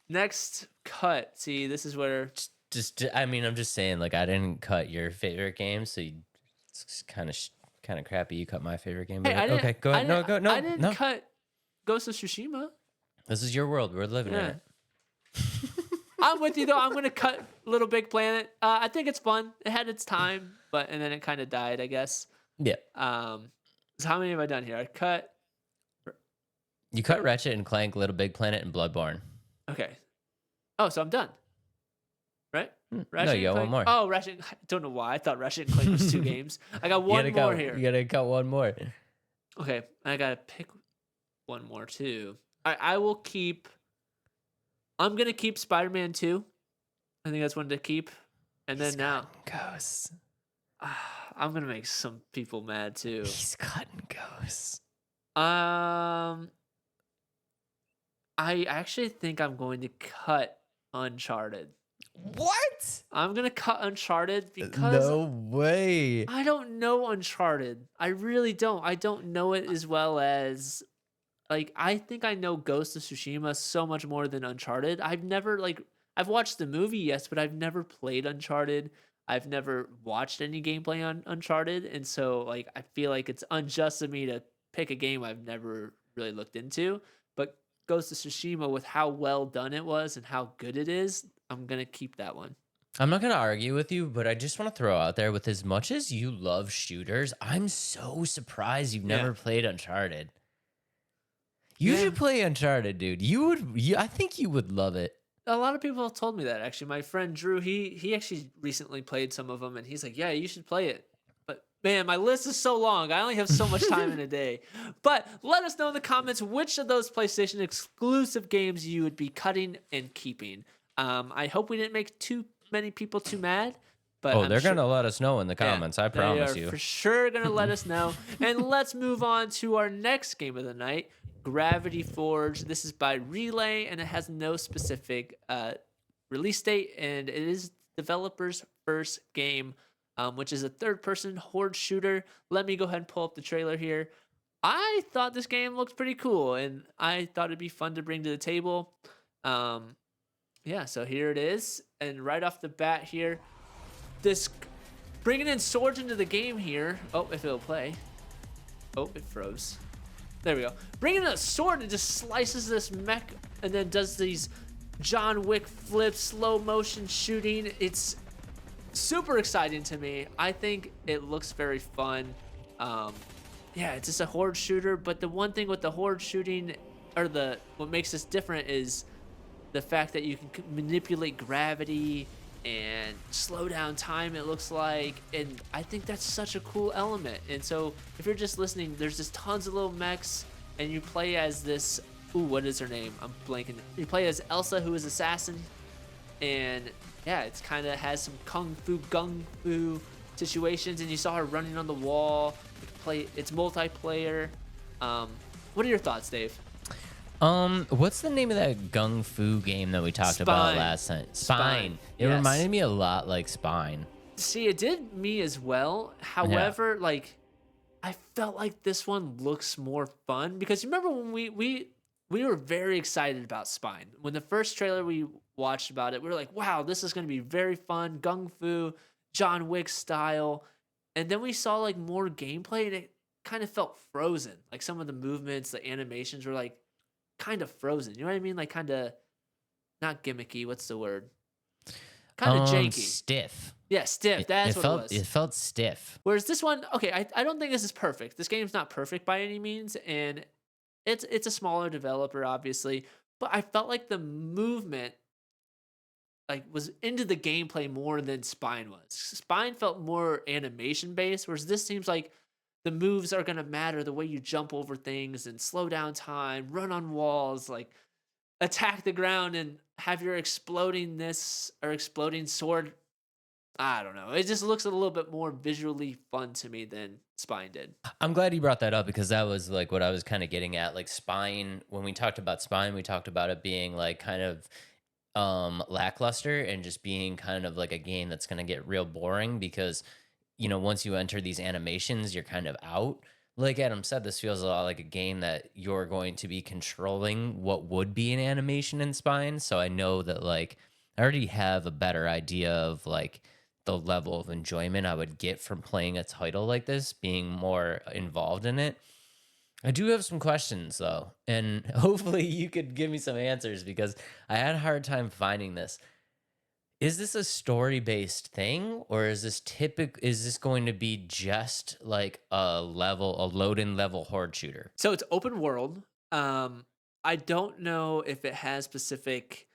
Next cut. See, this is where I'm just saying, like, I didn't cut your favorite game, so it's kind of crappy. You cut my favorite game. Hey, Okay, go ahead. I didn't cut Ghost of Tsushima. This is your world. We're living in it. I'm with you though. I'm gonna cut Little Big Planet. I think it's fun. It had its time, and then it kind of died, I guess. Yeah. So how many have I done here? You cut Ratchet and Clank, Little Big Planet, and Bloodborne. Okay. Oh, so I'm done. Right? No, you got one more. Oh, Ratchet. I don't know why. I thought Ratchet and Clank was 2 games. I got one more here. You gotta cut one more. Okay, I gotta pick one more too. I will keep. I'm gonna keep Spider-Man 2. I think that's one to keep. And then now Ghosts. I'm gonna make some people mad too. He's cutting Ghosts. I actually think I'm going to cut Uncharted. What? I'm gonna cut Uncharted because no way. I don't know Uncharted. I really don't. I don't know it as well as I think I know Ghost of Tsushima so much more than Uncharted. I've never I've watched the movie, yes, but I've never played Uncharted. I've never watched any gameplay on Uncharted, and so I feel like it's unjust of me to pick a game I've never really looked into. But Ghost of Tsushima, with how well done it was and how good it is, I'm gonna keep that one. I'm not going to argue with you, but I just want to throw out there, with as much as you love shooters, I'm so surprised you've never played Uncharted. You should play Uncharted, dude. I think you would love it. A lot of people have told me that, actually. My friend Drew, he actually recently played some of them, and he's like, yeah, you should play it. But man, my list is so long. I only have so much time in a day. But let us know in the comments which of those PlayStation exclusive games you would be cutting and keeping. I hope we didn't make too many people too mad. But Oh, I'm they're sure, gonna let us know in the comments. I they promise are you. for sure gonna let us know. And let's move on to our next game of the night, Gravity Forge. This is by Relay, and it has no specific release date, and it is developer's first game, which is a third-person horde shooter. Let me go ahead and pull up the trailer here. I thought this game looked pretty cool, and I thought it'd be fun to bring to the table. Yeah, so here it is, and right off the bat here, this bringing in swords into the game here. Oh, if it'll play. Oh, it froze. There we go. Bringing in a sword and just slices this mech and then does these John Wick flips, slow motion shooting. It's super exciting to me. I think it looks very fun. Yeah, it's just a horde shooter, but the one thing with the horde shooting, or what makes this different, is the fact that you can manipulate gravity and slow down time, it looks like, and I think that's such a cool element. And so if you're just listening, there's just tons of little mechs, and you play as this, what is her name? I'm blanking. You play as Elsa, who is assassin, and yeah, it's kind of has some kung fu, gung fu situations, and you saw her running on the wall. You can play, it's multiplayer. What are your thoughts, Dave? What's the name of that gung fu game that we talked about last time? Spine. It Yes. reminded me a lot like Spine. See, it did me as well. However, like, I felt like this one looks more fun because you remember when we were very excited about Spine. When the first trailer we watched about it, we were like, wow, this is going to be very fun, gung fu, John Wick style. And then we saw like more gameplay and it kind of felt frozen. Like some of the movements, the animations were like kind of frozen. You know what I mean? Like kind of not gimmicky. What's the word? Kind of janky. Stiff. Yeah, stiff. That's what it was. It felt stiff. Whereas this one, okay, I don't think this is perfect. This game's not perfect by any means, and it's a smaller developer, obviously. But I felt like the movement like was into the gameplay more than Spine was. Spine felt more animation based, whereas this seems like the moves are gonna matter, the way you jump over things and slow down time, run on walls, like attack the ground and have your exploding sword. I don't know. It just looks a little bit more visually fun to me than Spine did. I'm glad you brought that up because that was like what I was kind of getting at. Like Spine, when we talked about Spine, we talked about it being like kind of lackluster and just being kind of like a game that's going to get real boring because once you enter these animations, you're kind of out. Like Adam said, this feels a lot like a game that you're going to be controlling what would be an animation in Spine. So I know that like I already have a better idea of like the level of enjoyment I would get from playing a title like this, being more involved in it. I do have some questions though, and hopefully you could give me some answers because I had a hard time finding this. Is this a story-based thing, or is this going to be just like a load-in level horde shooter? So it's open world. I don't know if it has specific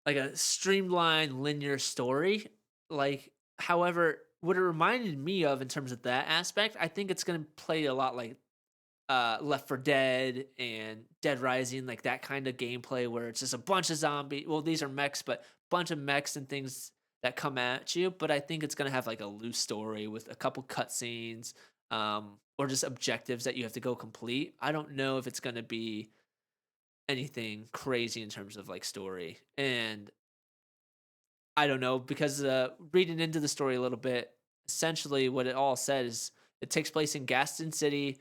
like a streamlined linear story. Like, however, what it reminded me of in terms of that aspect, I think it's gonna play a lot like Left 4 Dead and Dead Rising, like that kind of gameplay where it's just a bunch of zombies. Well, these are mechs, but bunch of mechs and things that come at you. But I think it's gonna have like a loose story with a couple cutscenes, or just objectives that you have to go complete. I don't know if it's gonna be anything crazy in terms of like story, and I don't know because reading into the story a little bit, essentially what it all said is it takes place in Gaston City,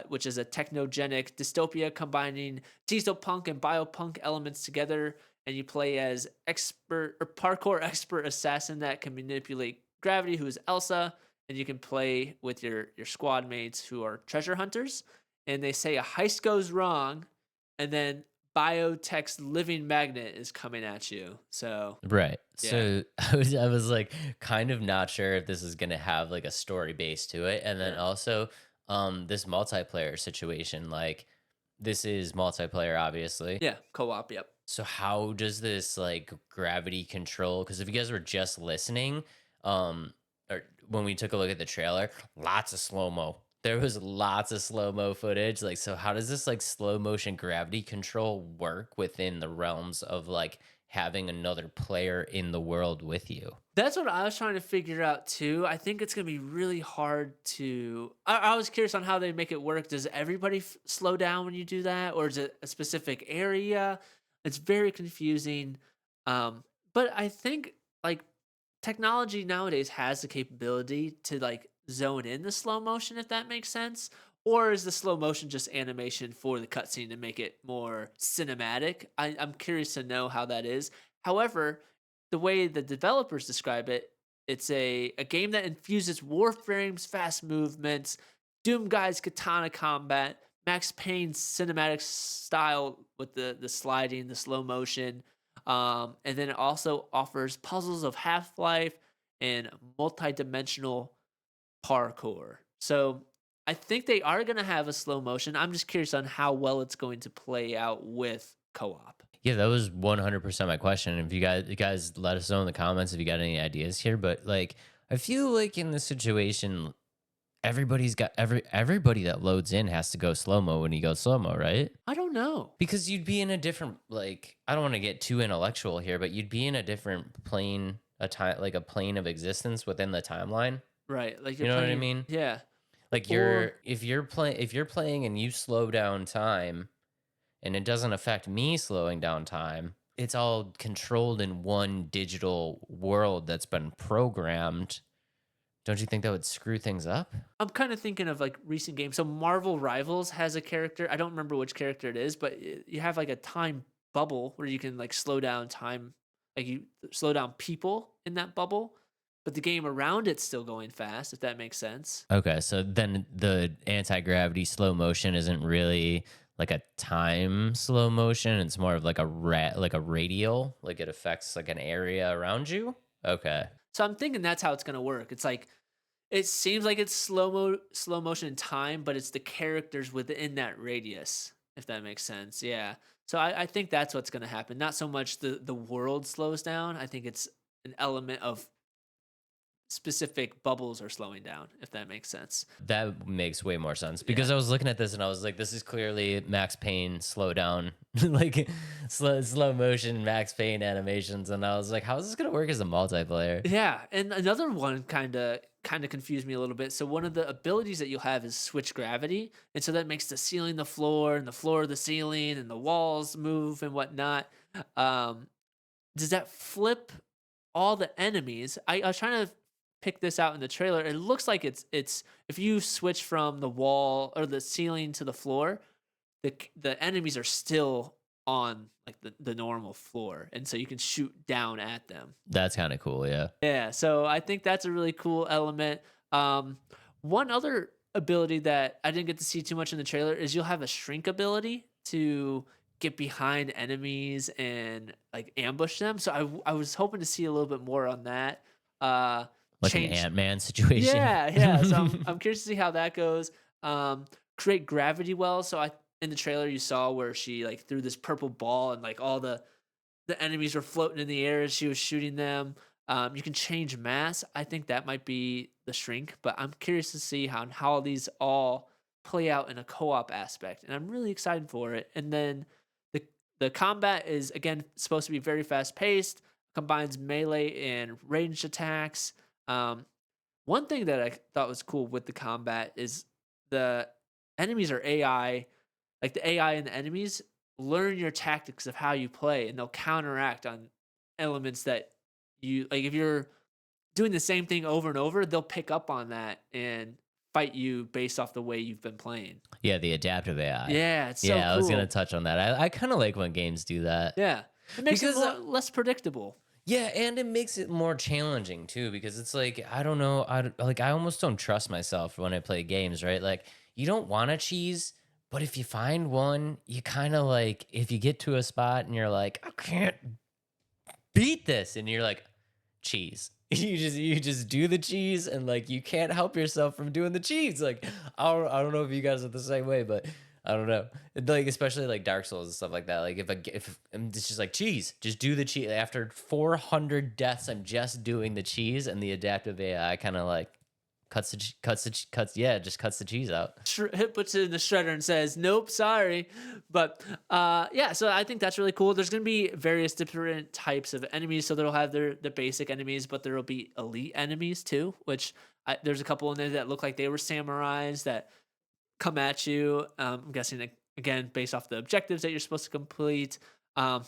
which is a technogenic dystopia combining diesel punk and biopunk elements together, and you play as parkour expert assassin that can manipulate gravity, who is Elsa, and you can play with your squad mates who are treasure hunters, and they say a heist goes wrong, and then biotech's living magnet is coming at you. So right. Yeah. So I was like kind of not sure if this is going to have like a story base to it. And then also this multiplayer situation, like this is multiplayer, obviously. yeah, co-op. Yep. So how does this like gravity control? Because if you guys were just listening, or when we took a look at the trailer, lots of slow-mo. There was lots of slow-mo footage. Like, so how does this like slow motion gravity control work within the realms of like having another player in the world with you? That's what I was trying to figure out too. I think it's gonna be really hard to. I was curious on how they make it work. Does everybody slow down when you do that, or is it a specific area? It's very confusing. But I think like technology nowadays has the capability to like zone in the slow motion, if that makes sense. Or is the slow motion just animation for the cutscene to make it more cinematic? I'm curious to know how that is. However, the way the developers describe it, it's a game that infuses warframes, fast movements, Doom Guy's katana combat, Max Payne's cinematic style with the sliding, the slow motion, and then it also offers puzzles of Half Life and multi-dimensional parkour. So I think they are going to have a slow motion. I'm just curious on how well it's going to play out with co-op. Yeah, that was 100% my question. If you guys let us know in the comments if you got any ideas here, but like I feel like in this situation everybody that loads in has to go slow-mo when you go slow-mo, right? I don't know. Because you'd be in a different like I don't want to get too intellectual here, but you'd be in a different plane, a time like a plane of existence within the timeline. Right. Like You you're know what I playing. mean? Yeah. Like Or if you're playing and you slow down time and it doesn't affect me slowing down time, it's all controlled in one digital world that's been programmed. Don't you think that would screw things up? I'm kind of thinking of like recent games. So Marvel Rivals has a character. I don't remember which character it is, but you have like a time bubble where you can like slow down time, like you slow down people in that bubble, but the game around it's still going fast, if that makes sense. Okay, so then the anti-gravity slow motion isn't really like a time slow motion, it's more of like like a radial, like it affects like an area around you. Okay. So I'm thinking that's how it's going to work. It's like it seems like it's slow motion in time, but it's the characters within that radius, if that makes sense. Yeah. So I think that's what's going to happen. Not so much the world slows down. I think it's an element of specific bubbles are slowing down, if that makes sense. That makes way more sense because Yeah. I was looking at this and I was like, this is clearly Max Payne slow down, like slow motion Max Payne animations. And I was like, how is this going to work as a multiplayer? Yeah, and another one kind of confused me a little bit. So one of the abilities that you'll have is switch gravity, and so that makes the ceiling the floor, and the floor the ceiling, and the walls move and whatnot. Um, does that flip all the enemies? I was trying to pick this out in the trailer. It looks like it's if you switch from the wall or the ceiling to the floor, the enemies are still on like the normal floor, and so you can shoot down at them. That's kind of cool. Yeah. Yeah, so I think that's a really cool element. One other ability that I didn't get to see too much in the trailer is you'll have a shrink ability to get behind enemies and like ambush them. So I was hoping to see a little bit more on that. Like an Change, Ant-Man situation. yeah, yeah. So I'm curious to see how that goes. Create gravity wells. So I in the trailer you saw where she like threw this purple ball and like all the enemies were floating in the air as she was shooting them. You can change mass. I think that might be the shrink, but I'm curious to see how these all play out in a co-op aspect, and I'm really excited for it. And then the combat is again supposed to be very fast paced, combines melee and ranged attacks. One thing that I thought was cool with the combat is the enemies are AI, like the AI and the enemies learn your tactics of how you play and they'll counteract on elements that you like if you're doing the same thing over and over, they'll pick up on that and fight you based off the way you've been playing. Yeah, the adaptive AI. Yeah, it's so Yeah, I was cool. gonna touch on that. I kind of like when games do that. Yeah. It makes Because, it less predictable. Yeah, and it makes it more challenging too because it's like I don't know, I almost don't trust myself when I play games, right? Like you don't want to cheese, but if you find one, you kind of like if you get to a spot and you're like I can't beat this and you're like cheese. You just do the cheese and like you can't help yourself from doing the cheese. Like I don't know if you guys are the same way, but I don't know. Like especially like Dark Souls and stuff like that. Like if it's just like cheese, just do the cheese. After 400 deaths, I'm just doing the cheese and the adaptive AI kind of like just cuts the cheese out. Puts it in the shredder and says, "Nope, sorry." But yeah, so I think that's really cool. There's gonna be various different types of enemies. So they'll have the basic enemies, but there will be elite enemies too. Which there's a couple in there that look like they were samurais that come at you. I'm guessing again based off the objectives that you're supposed to complete. Um,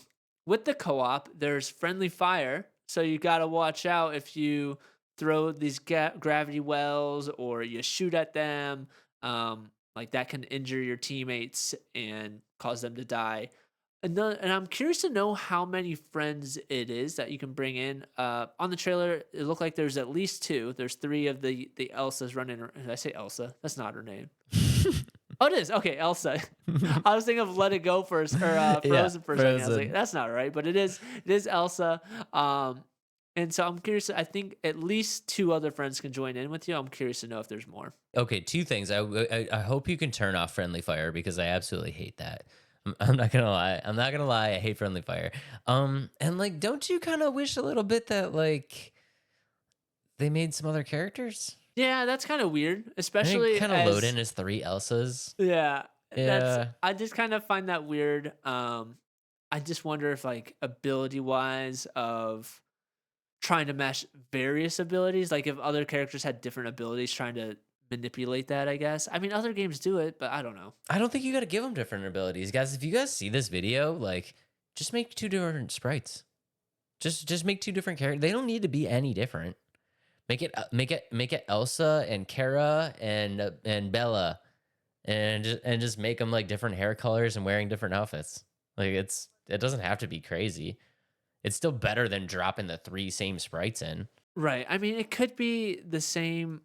with the co-op, there's friendly fire, so you gotta watch out if you throw these gravity wells or you shoot at them. Like that can injure your teammates and cause them to die. And I'm curious to know how many friends it is that you can bring in. On the trailer, it looked like there's at least two. There's three of the Elsas running. Did I say Elsa? That's not her name. Oh, it is. Okay, Elsa. I was thinking of Let It Go first, or Frozen for a second. I was like, that's not right, but it is. It is Elsa. And so I'm curious. I think at least two other friends can join in with you. I'm curious to know if there's more. Okay, two things. I hope you can turn off friendly fire because I absolutely hate that. I'm not gonna lie. I'm not gonna lie. I hate friendly fire. And like, don't you kind of wish a little bit that like they made some other characters? Yeah, that's kind of weird, especially kind of load in as three Elsas. Yeah, Yeah. I just kind of find that weird. I just wonder if like ability wise of trying to mesh various abilities, like if other characters had different abilities, trying to manipulate that. I guess. I mean, other games do it, but I don't know. I don't think you got to give them different abilities, guys. If you guys see this video, like, just make two different sprites. Just make two different characters. They don't need to be any different. Make it Elsa and Kara and Bella, and just make them like different hair colors and wearing different outfits. Like it doesn't have to be crazy. It's still better than dropping the three same sprites in. Right. I mean, it could be the same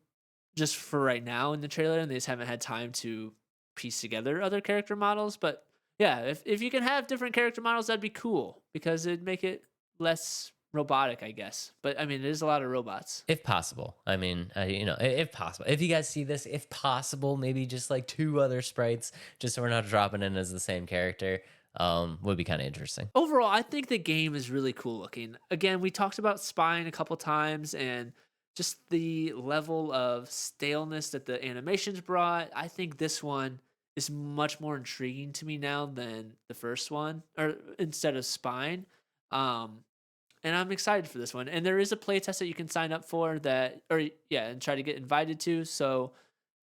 just for right now in the trailer, and they just haven't had time to piece together other character models. But yeah, if you can have different character models, that'd be cool because it'd make it less robotic, I guess. But I mean, it is a lot of robots. If possible. I mean, if possible. If you guys see this, if possible, maybe just like two other sprites, just so we're not dropping in as the same character, would be kind of interesting. Overall, I think the game is really cool looking. Again, we talked about spying a couple times and just the level of staleness that the animations brought. I think this one is much more intriguing to me now than the first one, or instead of spying. And I'm excited for this one. And there is a playtest that you can sign up for and try to get invited to. So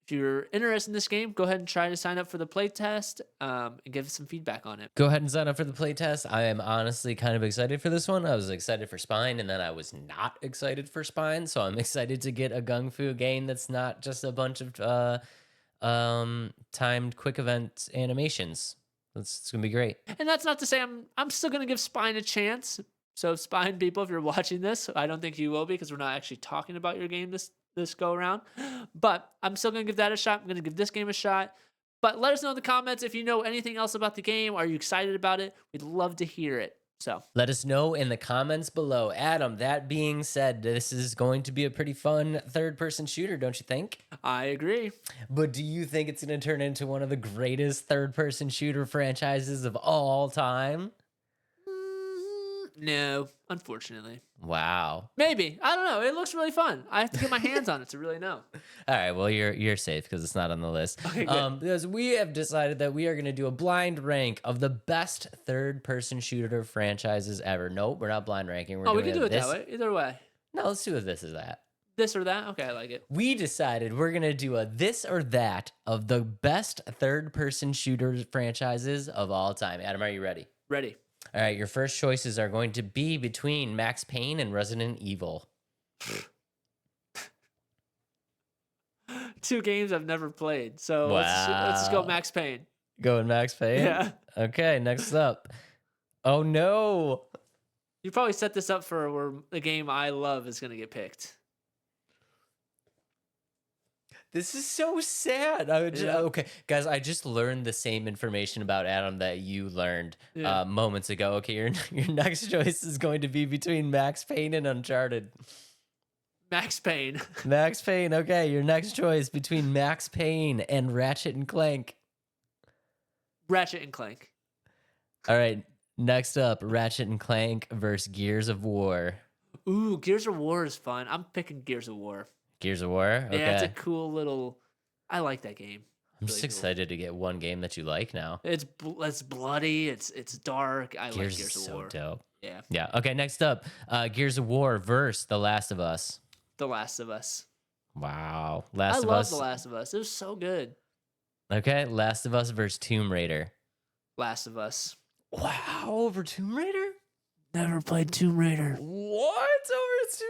if you're interested in this game, go ahead and try to sign up for the playtest and give us some feedback on it. Go ahead and sign up for the playtest. I am honestly kind of excited for this one. I was excited for Spine, and then I was not excited for Spine. So I'm excited to get a Gung Fu game that's not just a bunch of timed quick event animations. It's gonna be great. And that's not to say I'm still gonna give Spine a chance. So Spine people, if you're watching this, I don't think you will be because we're not actually talking about your game this go around. But I'm still gonna give that a shot. I'm gonna give this game a shot. But let us know in the comments if you know anything else about the game. Are you excited about it? We'd love to hear it. So let us know in the comments below. Adam, that being said, this is going to be a pretty fun third-person shooter, don't you think? I agree. But do you think it's going to turn into one of the greatest third-person shooter franchises of all time? No, unfortunately. Wow. Maybe. I don't know. It looks really fun. I have to get my hands on it to really know. All right. Well, you're safe because it's not on the list. Okay, good. Because we have decided that we are going to do a blind rank of the best third-person shooter franchises ever. Nope, we're not blind ranking. We can do it that way. Either way. No, let's do a this or that. This or that? Okay, I like it. We decided we're going to do a this or that of the best third-person shooter franchises of all time. Adam, are you ready? Ready. All right, your first choices are going to be between Max Payne and Resident Evil. Two games I've never played. So wow. let's just go Max Payne. Going Max Payne? Yeah. Okay, next up. Oh, no. You probably set this up for where the game I love is going to get picked. This is so sad. Okay, guys, I just learned the same information about Adam that you learned moments ago. Okay, your next choice is going to be between Max Payne and Uncharted. Max Payne. Max Payne. Okay, your next choice between Max Payne and Ratchet and Clank. Ratchet and Clank. All right, next up, Ratchet and Clank versus Gears of War. Ooh, Gears of War is fun. I'm picking Gears of War. Gears of War. Okay. Yeah, it's a cool little. I like that game. I'm just excited to get one game that you like now. It's bloody. It's dark. I like Gears of so War. Dope. Yeah. Yeah. Okay. Next up, Gears of War versus The Last of Us. The Last of Us. Wow. I love The Last of Us. It was so good. Okay. Last of Us versus Tomb Raider. Last of Us. Wow. Over Tomb Raider? Never played Tomb Raider. What? Over Tomb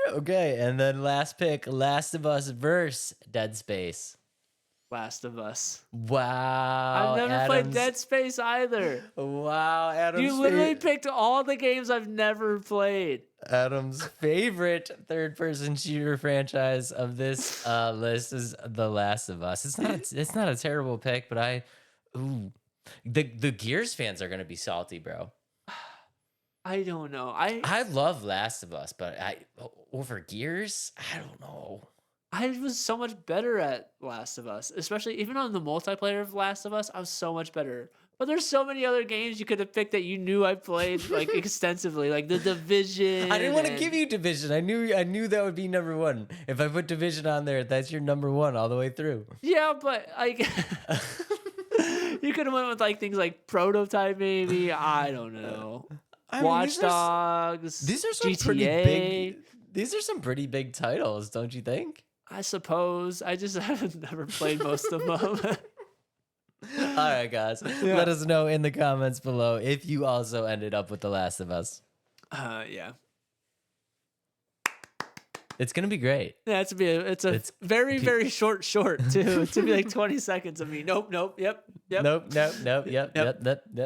Raider? Okay. And then last pick, Last of Us versus Dead Space. Last of Us. Wow. I've never played Dead Space either. Wow. Adam's You literally picked all the games I've never played. Adam's favorite third-person shooter franchise of this list is The Last of Us. It's not a terrible pick, but the Gears fans are gonna be salty, bro. I don't know. I love Last of Us, but over Gears, I don't know. I was so much better at Last of Us, especially even on the multiplayer of Last of Us. I was so much better. But there's so many other games you could have picked that you knew I played like extensively, like The Division. I didn't want to give you Division. I knew that would be number one. If I put Division on there, that's your number one all the way through. Yeah, but like you could have went with like things like Prototype, maybe. I don't know. Watch Dogs. These are some GTA. pretty big. These are some pretty big titles, don't you think? I suppose. I just have never played most of them. All right, guys. Yeah. Let us know in the comments below if you also ended up with The Last of Us. Yeah. It's gonna be great. Yeah, it's a very, very short too. To be like 20 seconds of me. Nope. Yep. Yep.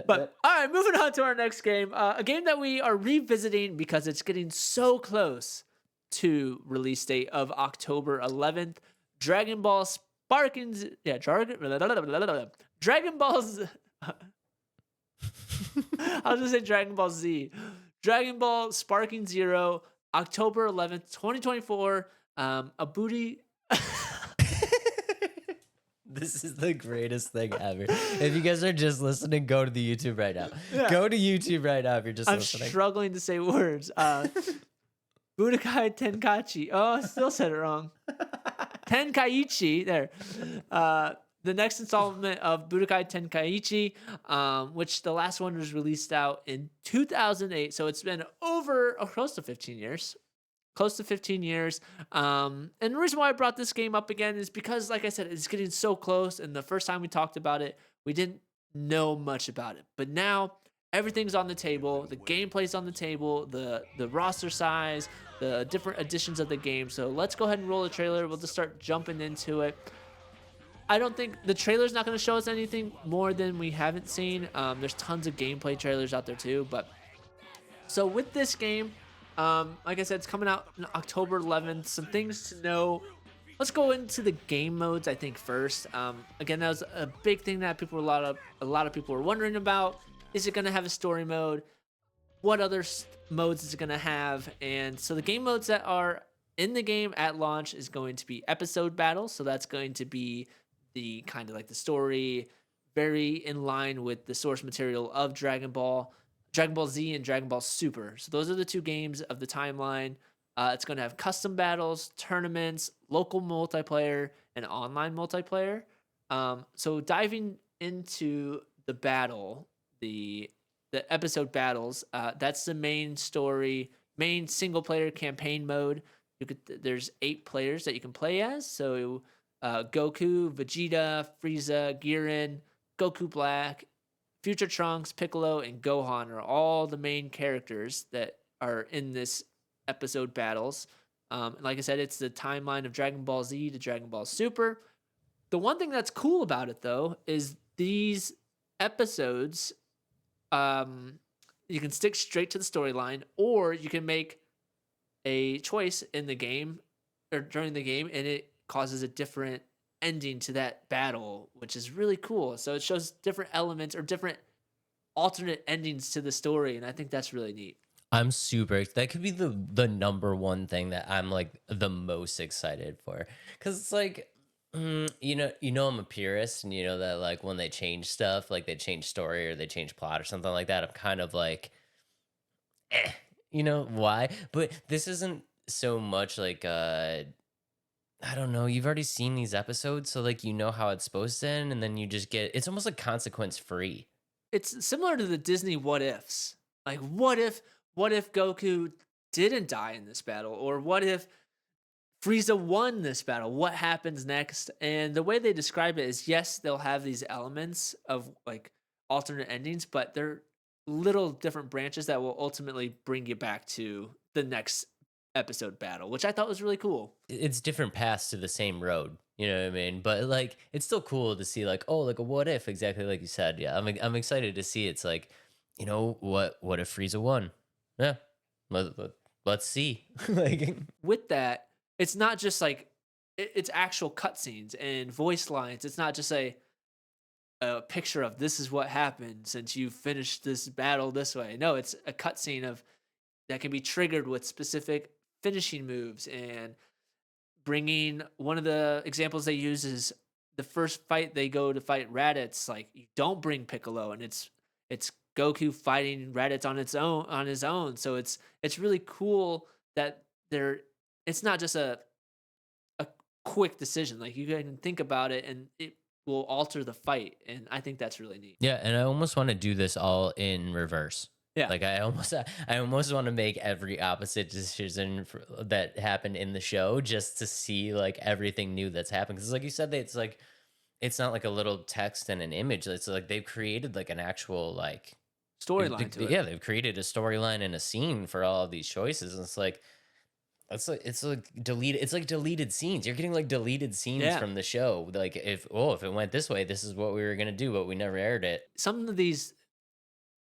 But all right, moving on to our next game. A game that we are revisiting because it's getting so close to release date of October 11th. Dragon Ball Sparking. Yeah, Dragon Ball's. I was gonna say Dragon Ball Z. Dragon Ball Sparking Zero. October 11th, 2024, a booty. This is the greatest thing ever. If you guys are just listening, go to the YouTube right now. Yeah. Go to YouTube right now if you're just listening. I'm struggling to say words. Budokai Tenkaichi. Oh, I still said it wrong. Tenkaichi. There. The next installment of Budokai Tenkaichi, which the last one was released out in 2008. So it's been close to 15 years. And the reason why I brought this game up again is because, like I said, it's getting so close. And the first time we talked about it, we didn't know much about it. But now everything's on the table. The gameplay's on the table. The roster size, the different editions of the game. So let's go ahead and roll the trailer. We'll just start jumping into it. I don't think the trailer's not going to show us anything more than we haven't seen. There's tons of gameplay trailers out there too. But so with this game, like I said, it's coming out on October 11th. Some things to know. Let's go into the game modes, I think, first. Again, that was a big thing that a lot of people were wondering about. Is it going to have a story mode? What other modes is it going to have? And so the game modes that are in the game at launch is going to be episode battles. So that's going to be the kind of like the story, very in line with the source material of Dragon Ball Z and Dragon Ball Super. So those are the two games of the timeline. It's going to have custom battles, tournaments, local multiplayer, and online multiplayer. So diving into the battle, the episode battles, that's the main story, main single player campaign mode. There's 8 players that you can play as. So Goku, Vegeta, Frieza, Giran, Goku Black, Future Trunks, Piccolo, and Gohan are all the main characters that are in this episode battles. Like I said, it's the timeline of Dragon Ball Z to Dragon Ball Super. The one thing that's cool about it, though, is these episodes, you can stick straight to the storyline, or you can make a choice in the game or during the game, and it causes a different ending to that battle, which is really cool. So it shows different elements or different alternate endings to the story, and I think that's really neat. I'm super. That could be the number one thing that I'm like the most excited for, because it's like, you know, I'm a purist, and you know that like when they change stuff, like they change story or they change plot or something like that, I'm kind of like, you know why? But this isn't so much like I don't know. You've already seen these episodes, so like you know how it's supposed to end, and then you just get it's almost like consequence free. It's similar to the Disney what ifs. Like what if Goku didn't die in this battle, or what if Frieza won this battle? What happens next? And the way they describe it is, yes, they'll have these elements of like alternate endings, but they're little different branches that will ultimately bring you back to the next episode battle, which I thought was really cool. It's different paths to the same road. You know what I mean? But like, it's still cool to see like, oh, like a what if, exactly like you said. Yeah, I'm excited to see. It's like, what if Frieza won? Yeah, let's see. Like, With that, it's not just like it's actual cutscenes and voice lines. It's not just a picture of this is what happened since you finished this battle this way. No, it's a cutscene of that can be triggered with specific finishing moves. And bringing one of the examples they use is the first fight they go to fight Raditz. Like you don't bring Piccolo, and it's Goku fighting Raditz on his own. So it's really cool that they're it's not just a quick decision. Like you can think about it and it will alter the fight, and I think that's really neat. yeah, and I almost want to do this all in reverse. Yeah. Like I almost want to make every opposite decision that happened in the show just to see like everything new that's happened. Because like you said, it's like it's not like a little text and an image. It's like they've created like an actual like Storyline to it. yeah, they've created a storyline and a scene for all of these choices, and it's like deleted. It's like deleted scenes. You're getting like deleted scenes Yeah. from the show. Like if it went this way, this is what we were gonna do, but we never aired it. Some of these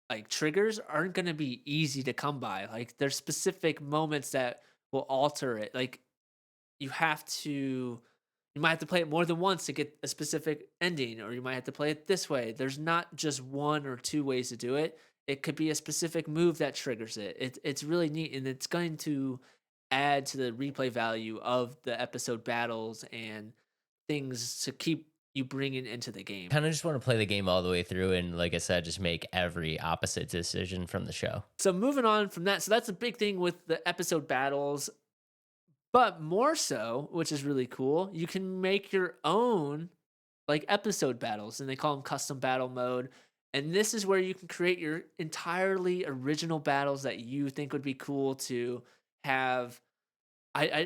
like triggers aren't going to be easy to come by. Like there's specific moments that will alter it. Like you might have to play it more than once to get a specific ending, or you might have to play it this way. There's not just one or two ways to do it. It could be a specific move that triggers it. It's really neat, and it's going to add to the replay value of the episode battles and things to keep you bringing into the game. Kind of just want to play the game all the way through, and like I said, just make every opposite decision from the show. So moving on from that, so that's a big thing with the episode battles, but more so, which is really cool, you can make your own like episode battles, and they call them custom battle mode. And this is where you can create your entirely original battles that you think would be cool to have.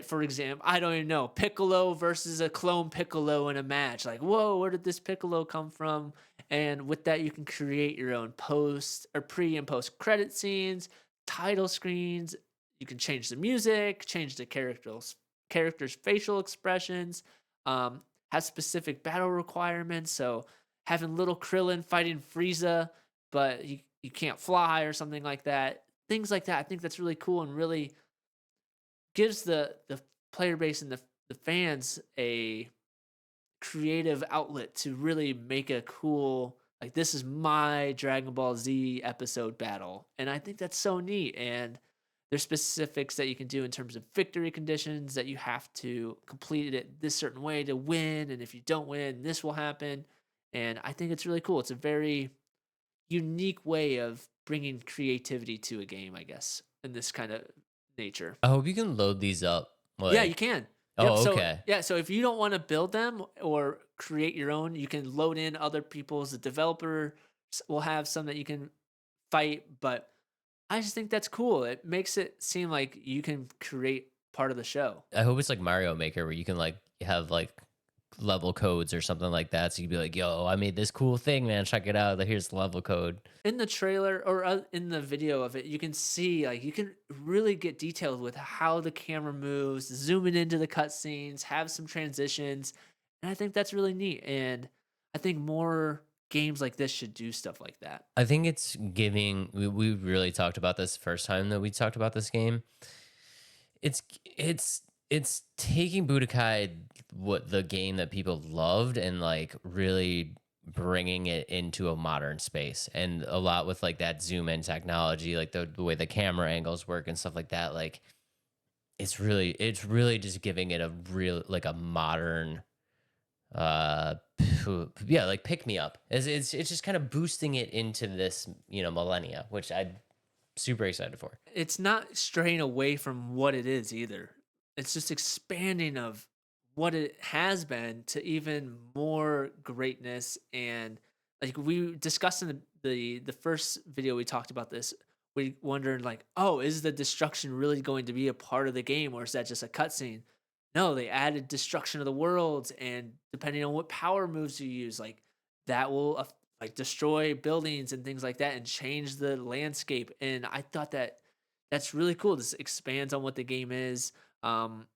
For example, I don't even know, Piccolo versus a clone Piccolo in a match. Like, whoa, where did this Piccolo come from? And with that, you can create your own post or pre and post credit scenes, title screens. You can change the music, change the characters' facial expressions, have specific battle requirements. So having little Krillin fighting Frieza, but you can't fly or something like that. Things like that. I think that's really cool and really gives the player base and the fans a creative outlet to really make a cool, like, this is my Dragon Ball Z episode battle. And I think that's so neat. And there's specifics that you can do in terms of victory conditions, that you have to complete it this certain way to win, and if you don't win, this will happen. And I think it's really cool. It's a very unique way of bringing creativity to a game, I guess, in this kind of nature. I hope you can load these up. Like, Yeah, you can. Oh, So, okay. yeah, so if you don't want to build them or create your own, you can load in other people's. The developer will have some that you can fight, but I just think that's cool. It makes it seem like you can create part of the show. I hope it's like Mario Maker where you can like have like level codes or something like that. So you'd be like, yo, I made this cool thing, man. Check it out. Like, here's the level code. In the trailer or in the video of it, you can see, like, you can really get detailed with how the camera moves, zooming into the cutscenes, have some transitions. And I think that's really neat. And I think more games like this should do stuff like that. I think it's giving, we really talked about this the first time that we talked about this game. It's taking Budokai, what the game that people loved, and like really bringing it into a modern space, and a lot with like that zoom in technology, like the way the camera angles work and stuff like that. Like it's really just giving it a real, like a modern, yeah, like pick me up. It's just kind of boosting it into this, millennia, which I'm super excited for. It's not straying away from what it is either. It's just expanding of what it has been to even more greatness. And like we discussed in the first video we talked about this, we wondered like, oh, is the destruction really going to be a part of the game, or is that just a cutscene? No, they added destruction of the worlds, and depending on what power moves you use, like that will like destroy buildings and things like that, and change the landscape. And I thought that that's really cool. This expands on what the game is. Um,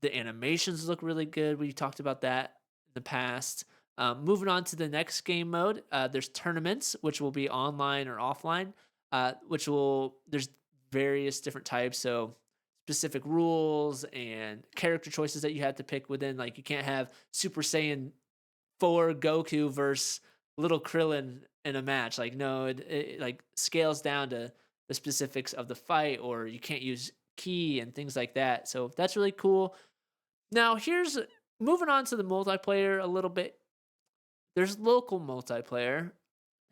the animations look really good. We talked about that in the past. Moving on to the next game mode, there's tournaments, which will be online or offline. There's various different types. So specific rules and character choices that you have to pick within. Like you can't have Super Saiyan 4 Goku versus little Krillin in a match. Like no, it like scales down to the specifics of the fight, or you can't use key and things like that. So that's really cool. Now, here's moving on to the multiplayer a little bit. There's local multiplayer.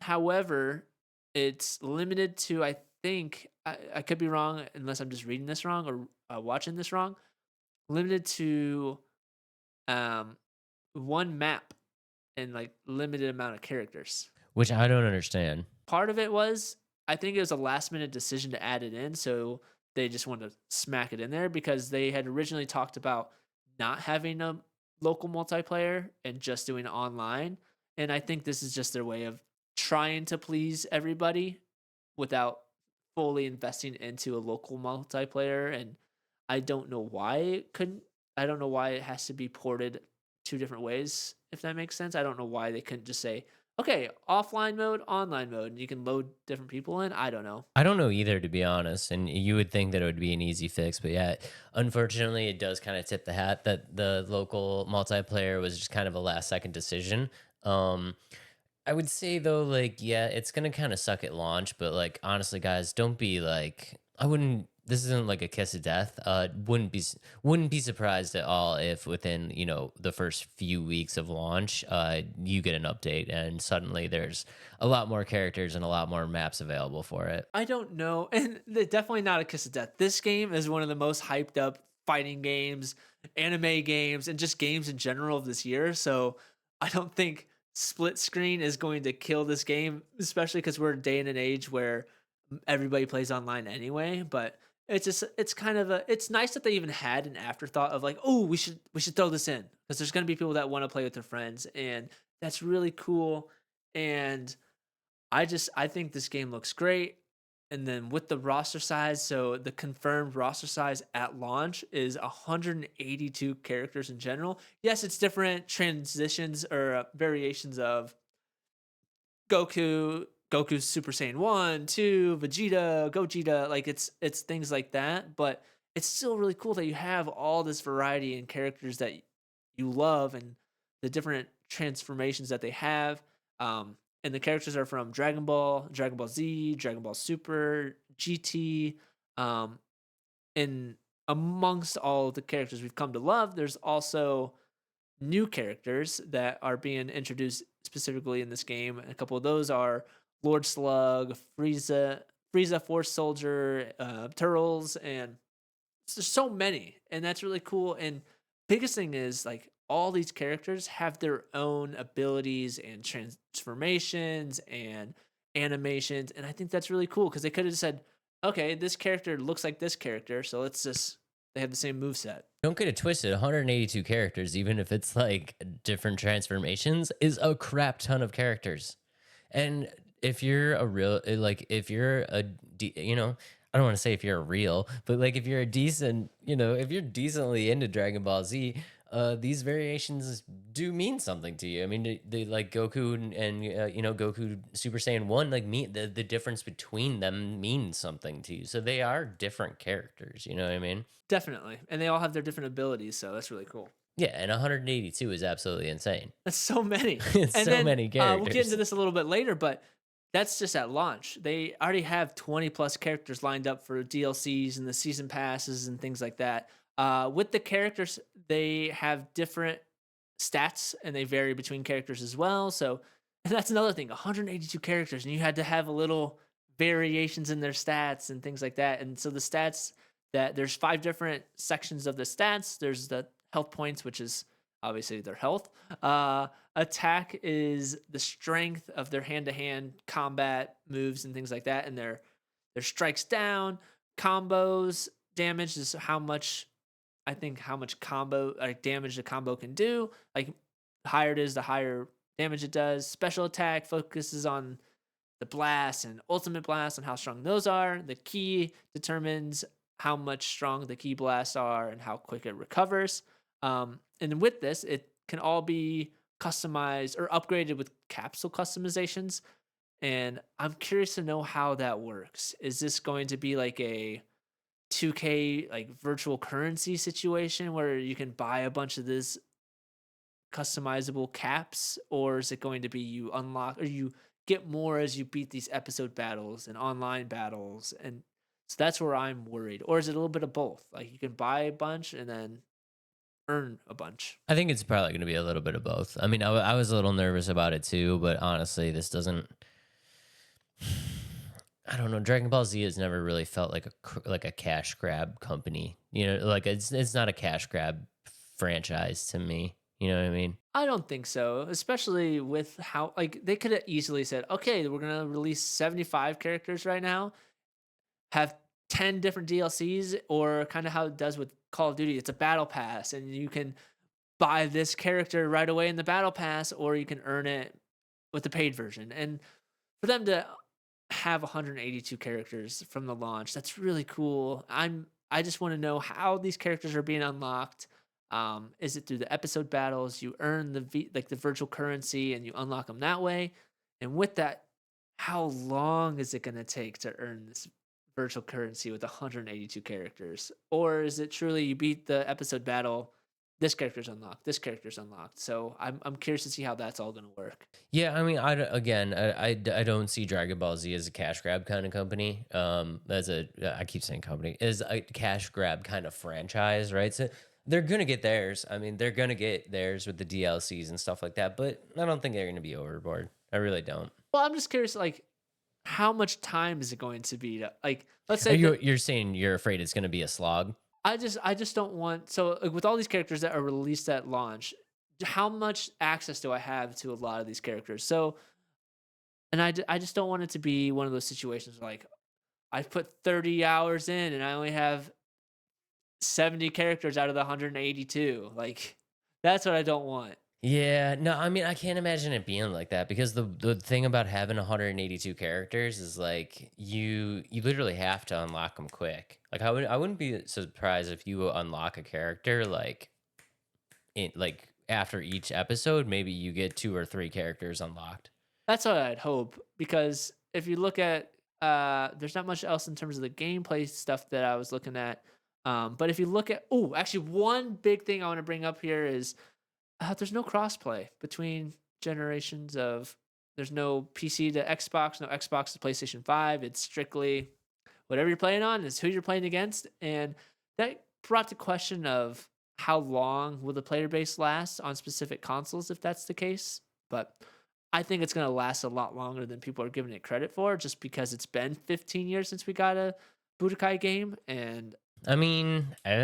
However, it's limited to, I think, I could be wrong unless I'm just reading this wrong or watching this wrong. Limited to um, one map and like limited amount of characters. Which I don't understand. Part of it was, I think it was a last minute decision to add it in. So they just wanted to smack it in there because they had originally talked about not having a local multiplayer and just doing online. And I think this is just their way of trying to please everybody without fully investing into a local multiplayer. And I don't know why it couldn't, I don't know why it has to be ported two different ways, if that makes sense. I don't know why they couldn't just say, okay, offline mode, online mode, and you can load different people in. I don't know. I don't know either, to be honest. And you would think that it would be an easy fix, but yeah, unfortunately, it does kind of tip the hat that the local multiplayer was just kind of a last second decision. I would say though, like, yeah, it's gonna kind of suck at launch, but like, honestly, guys, don't be like, I wouldn't. This isn't like a kiss of death. Wouldn't be surprised at all if within the first few weeks of launch, you get an update and suddenly there's a lot more characters and a lot more maps available for it. I don't know. And they're definitely not a kiss of death. This game is one of the most hyped up fighting games, anime games, and just games in general of this year. So I don't think split screen is going to kill this game, especially because we're a day in an age where everybody plays online anyway. But it's nice that they even had an afterthought of like, oh, we should throw this in because there's going to be people that want to play with their friends, and that's really cool. And I think this game looks great. And then with the roster size, so the confirmed roster size at launch is 182 characters in general. Yes, it's different transitions or variations of Goku's Super Saiyan 1, 2, Vegeta, Gogeta, like it's things like that, but it's still really cool that you have all this variety in characters that you love and the different transformations that they have. And the characters are from Dragon Ball, Dragon Ball Z, Dragon Ball Super, GT, and amongst all of the characters we've come to love, there's also new characters that are being introduced specifically in this game. And a couple of those are Lord Slug, Frieza, Force Soldier, Turtles, and there's so many, and that's really cool. And biggest thing is like all these characters have their own abilities and transformations and animations, and I think that's really cool because they could have said, okay, this character looks like this character, so they have the same moveset. Don't get it twisted. 182 characters, even if it's like different transformations, is a crap ton of characters. And if you're a real, like, if you're a, I don't want to say if you're a real, but like if you're a decent, if you're decently into Dragon Ball Z, these variations do mean something to you. I mean, they like Goku and Goku Super Saiyan 1, like the difference between them means something to you. So they are different characters, you know what I mean? Definitely. And they all have their different abilities, so that's really cool. Yeah, and 182 is absolutely insane. That's so many. It's and so then, many characters. We'll get into this a little bit later, but that's just at launch. They already have 20 plus characters lined up for DLCs and the season passes and things like that. With the characters, they have different stats and they vary between characters as well. So and that's another thing, 182 characters, and you had to have a little variations in their stats and things like that. And so the stats there's 5 different sections of the stats. There's the health points, which is obviously their health. Attack is the strength of their hand-to-hand combat moves and things like that, and their strikes down. Combos damage is how much combo damage the combo can do. Like the higher it is, the higher damage it does. Special attack focuses on the blast and ultimate blast and how strong those are. The key determines how much strong the key blasts are and how quick it recovers. And with this, it can all be customized or upgraded with capsule customizations. And I'm curious to know how that works. Is this going to be like a 2K like virtual currency situation where you can buy a bunch of this customizable caps, or is it going to be you unlock or you get more as you beat these episode battles and online battles? And so that's where I'm worried. Or is it a little bit of both? Like you can buy a bunch and then earn a bunch. I think it's probably going to be a little bit of both. I mean, I was a little nervous about it too, but honestly, this doesn't. I don't know. Dragon Ball Z has never really felt like a cash grab company. You know, like it's not a cash grab franchise to me. You know what I mean? I don't think so, especially with how like they could have easily said, okay, we're gonna release 75 characters right now, have 10 different DLCs, or kind of how it does with Call of Duty. It's a battle pass, and you can buy this character right away in the battle pass, or you can earn it with the paid version. And for them to have 182 characters from the launch, that's really cool. I just want to know how these characters are being unlocked. Is it through the episode battles? You earn the virtual currency and you unlock them that way. And with that, how long is it going to take to earn this virtual currency with 182 characters? Or is it truly you beat the episode battle, this character's unlocked, this character's unlocked? So I'm curious to see how that's all going to work. Yeah, I mean, I don't see Dragon Ball Z as a cash grab kind of company. I keep saying company, is a cash grab kind of franchise, right? So they're gonna get theirs. I mean, they're gonna get theirs with the DLCs and stuff like that. But I don't think they're gonna be overboard. I really don't. Well, I'm just curious, like, how much time is it going to be to, like, let's say You're saying you're afraid it's gonna be a slog. I just don't want, so like, with all these characters that are released at launch, how much access do I have to a lot of these characters? So, and I just don't want it to be one of those situations where, like, I've put 30 hours in and I only have 70 characters out of the 182. Like, that's what I don't want. Yeah, no, I mean, I can't imagine it being like that because the thing about having 182 characters is like you literally have to unlock them quick. Like I wouldn't be surprised if you unlock a character like after each episode, maybe you get 2 or 3 characters unlocked. That's what I'd hope, because if you look at there's not much else in terms of the gameplay stuff that I was looking at. But if you look at, actually one big thing I want to bring up here is there's no crossplay between generations of, there's no PC to Xbox, no Xbox to PlayStation 5. It's strictly whatever you're playing on is who you're playing against. And that brought the question of how long will the player base last on specific consoles if that's the case. But I think it's going to last a lot longer than people are giving it credit for, just because it's been 15 years since we got a Budokai game. And I mean, I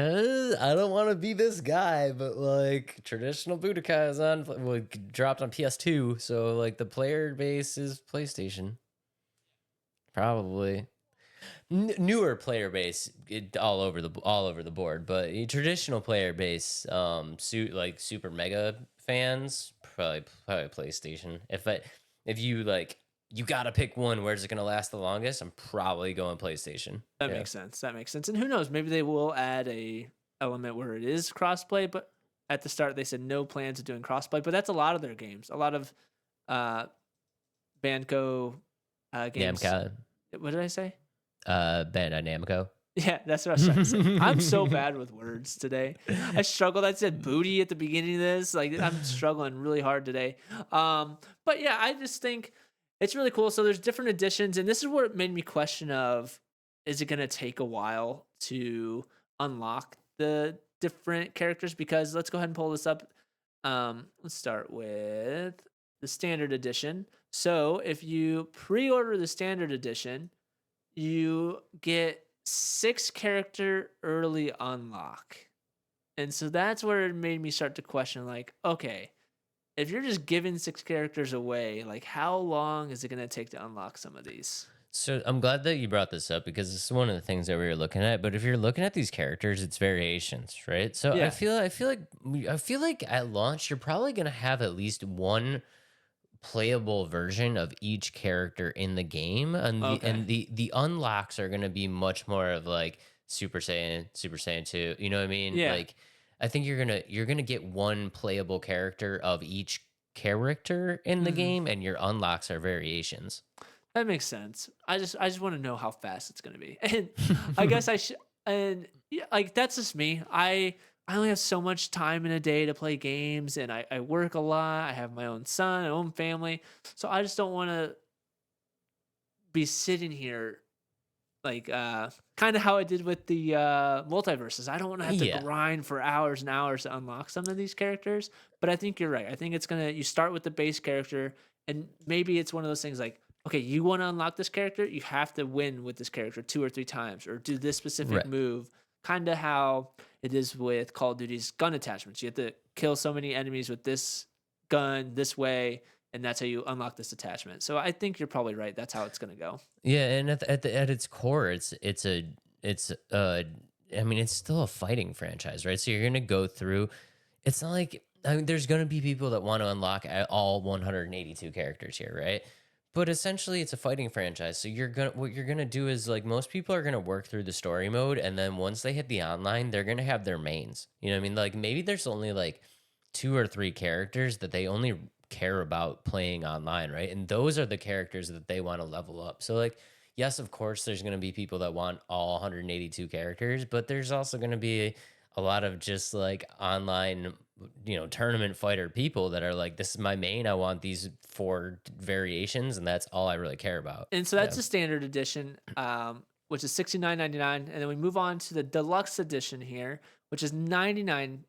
don't want to be this guy, but like traditional Budokai is dropped on PS2, so like the player base is PlayStation, probably newer player base all over the board, but a traditional player base, like super mega fans, probably PlayStation. If you like. You gotta pick one. Where's it gonna last the longest? I'm probably going PlayStation. That makes sense. That makes sense. And who knows? Maybe they will add a element where it is crossplay. But at the start, they said no plans of doing crossplay. But that's a lot of their games. A lot of Banco games. Namco. What did I say? Bandai Namco. Yeah, that's what I was trying to say. I'm so bad with words today. I struggled. I said booty at the beginning of this. Like, I'm struggling really hard today. But yeah, I just think it's really cool. So there's different editions, and this is what made me question of, is it going to take a while to unlock the different characters? Because let's go ahead and pull this up. Let's start with the standard edition. So if you pre-order the standard edition, you get 6 character early unlock. And so that's where it made me start to question, like, okay, if you're just giving 6 characters away, like, how long is it going to take to unlock some of these? So I'm glad that you brought this up because this is one of the things that we were looking at. But if you're looking at these characters, it's variations, right? So Yeah. I feel like at launch you're probably gonna have at least one playable version of each character in the game, and Okay. the unlocks are gonna be much more of like Super Saiyan 2. You know what I mean? Yeah. Like I think you're gonna get one playable character of each character in the Mhm. game, and your unlocks are variations. That makes sense. I just want to know how fast it's going to be. And I guess I should and yeah, like that's just me. I only have so much time in a day to play games, and I work a lot. I have my own son, my own family. So I just don't want to be sitting here like kind of how I did with the multiverses. I don't want to have to Yeah. grind for hours and hours to unlock some of these characters. But I think you're right. I think it's gonna you start with the base character, and maybe it's one of those things like, okay, you want to unlock this character, you have to win with this character 2 or 3 times, or do this specific Right. move. Kind of how it is with Call of Duty's gun attachments. You have to kill so many enemies with this gun this way, and that's how you unlock this attachment. So I think you're probably right. That's how it's gonna go. Yeah, and at its core, it's I mean, it's still a fighting franchise, right? So you're gonna go through. It's not like, I mean, there's gonna be people that want to unlock all 182 characters here, right? But essentially, it's a fighting franchise. So what you're gonna do is like most people are gonna work through the story mode, and then once they hit the online, they're gonna have their mains. You know what I mean? Like maybe there's only like 2 or 3 characters that they only care about playing online, right? And those are the characters that they want to level up. So like, yes, of course there's going to be people that want all 182 characters, but there's also going to be a lot of just like online, tournament fighter people that are like, this is my main, I want these 4 variations, and that's all I really care about. And so Yeah. that's the standard edition, which is $69.99, and then we move on to the deluxe edition here, which is 99,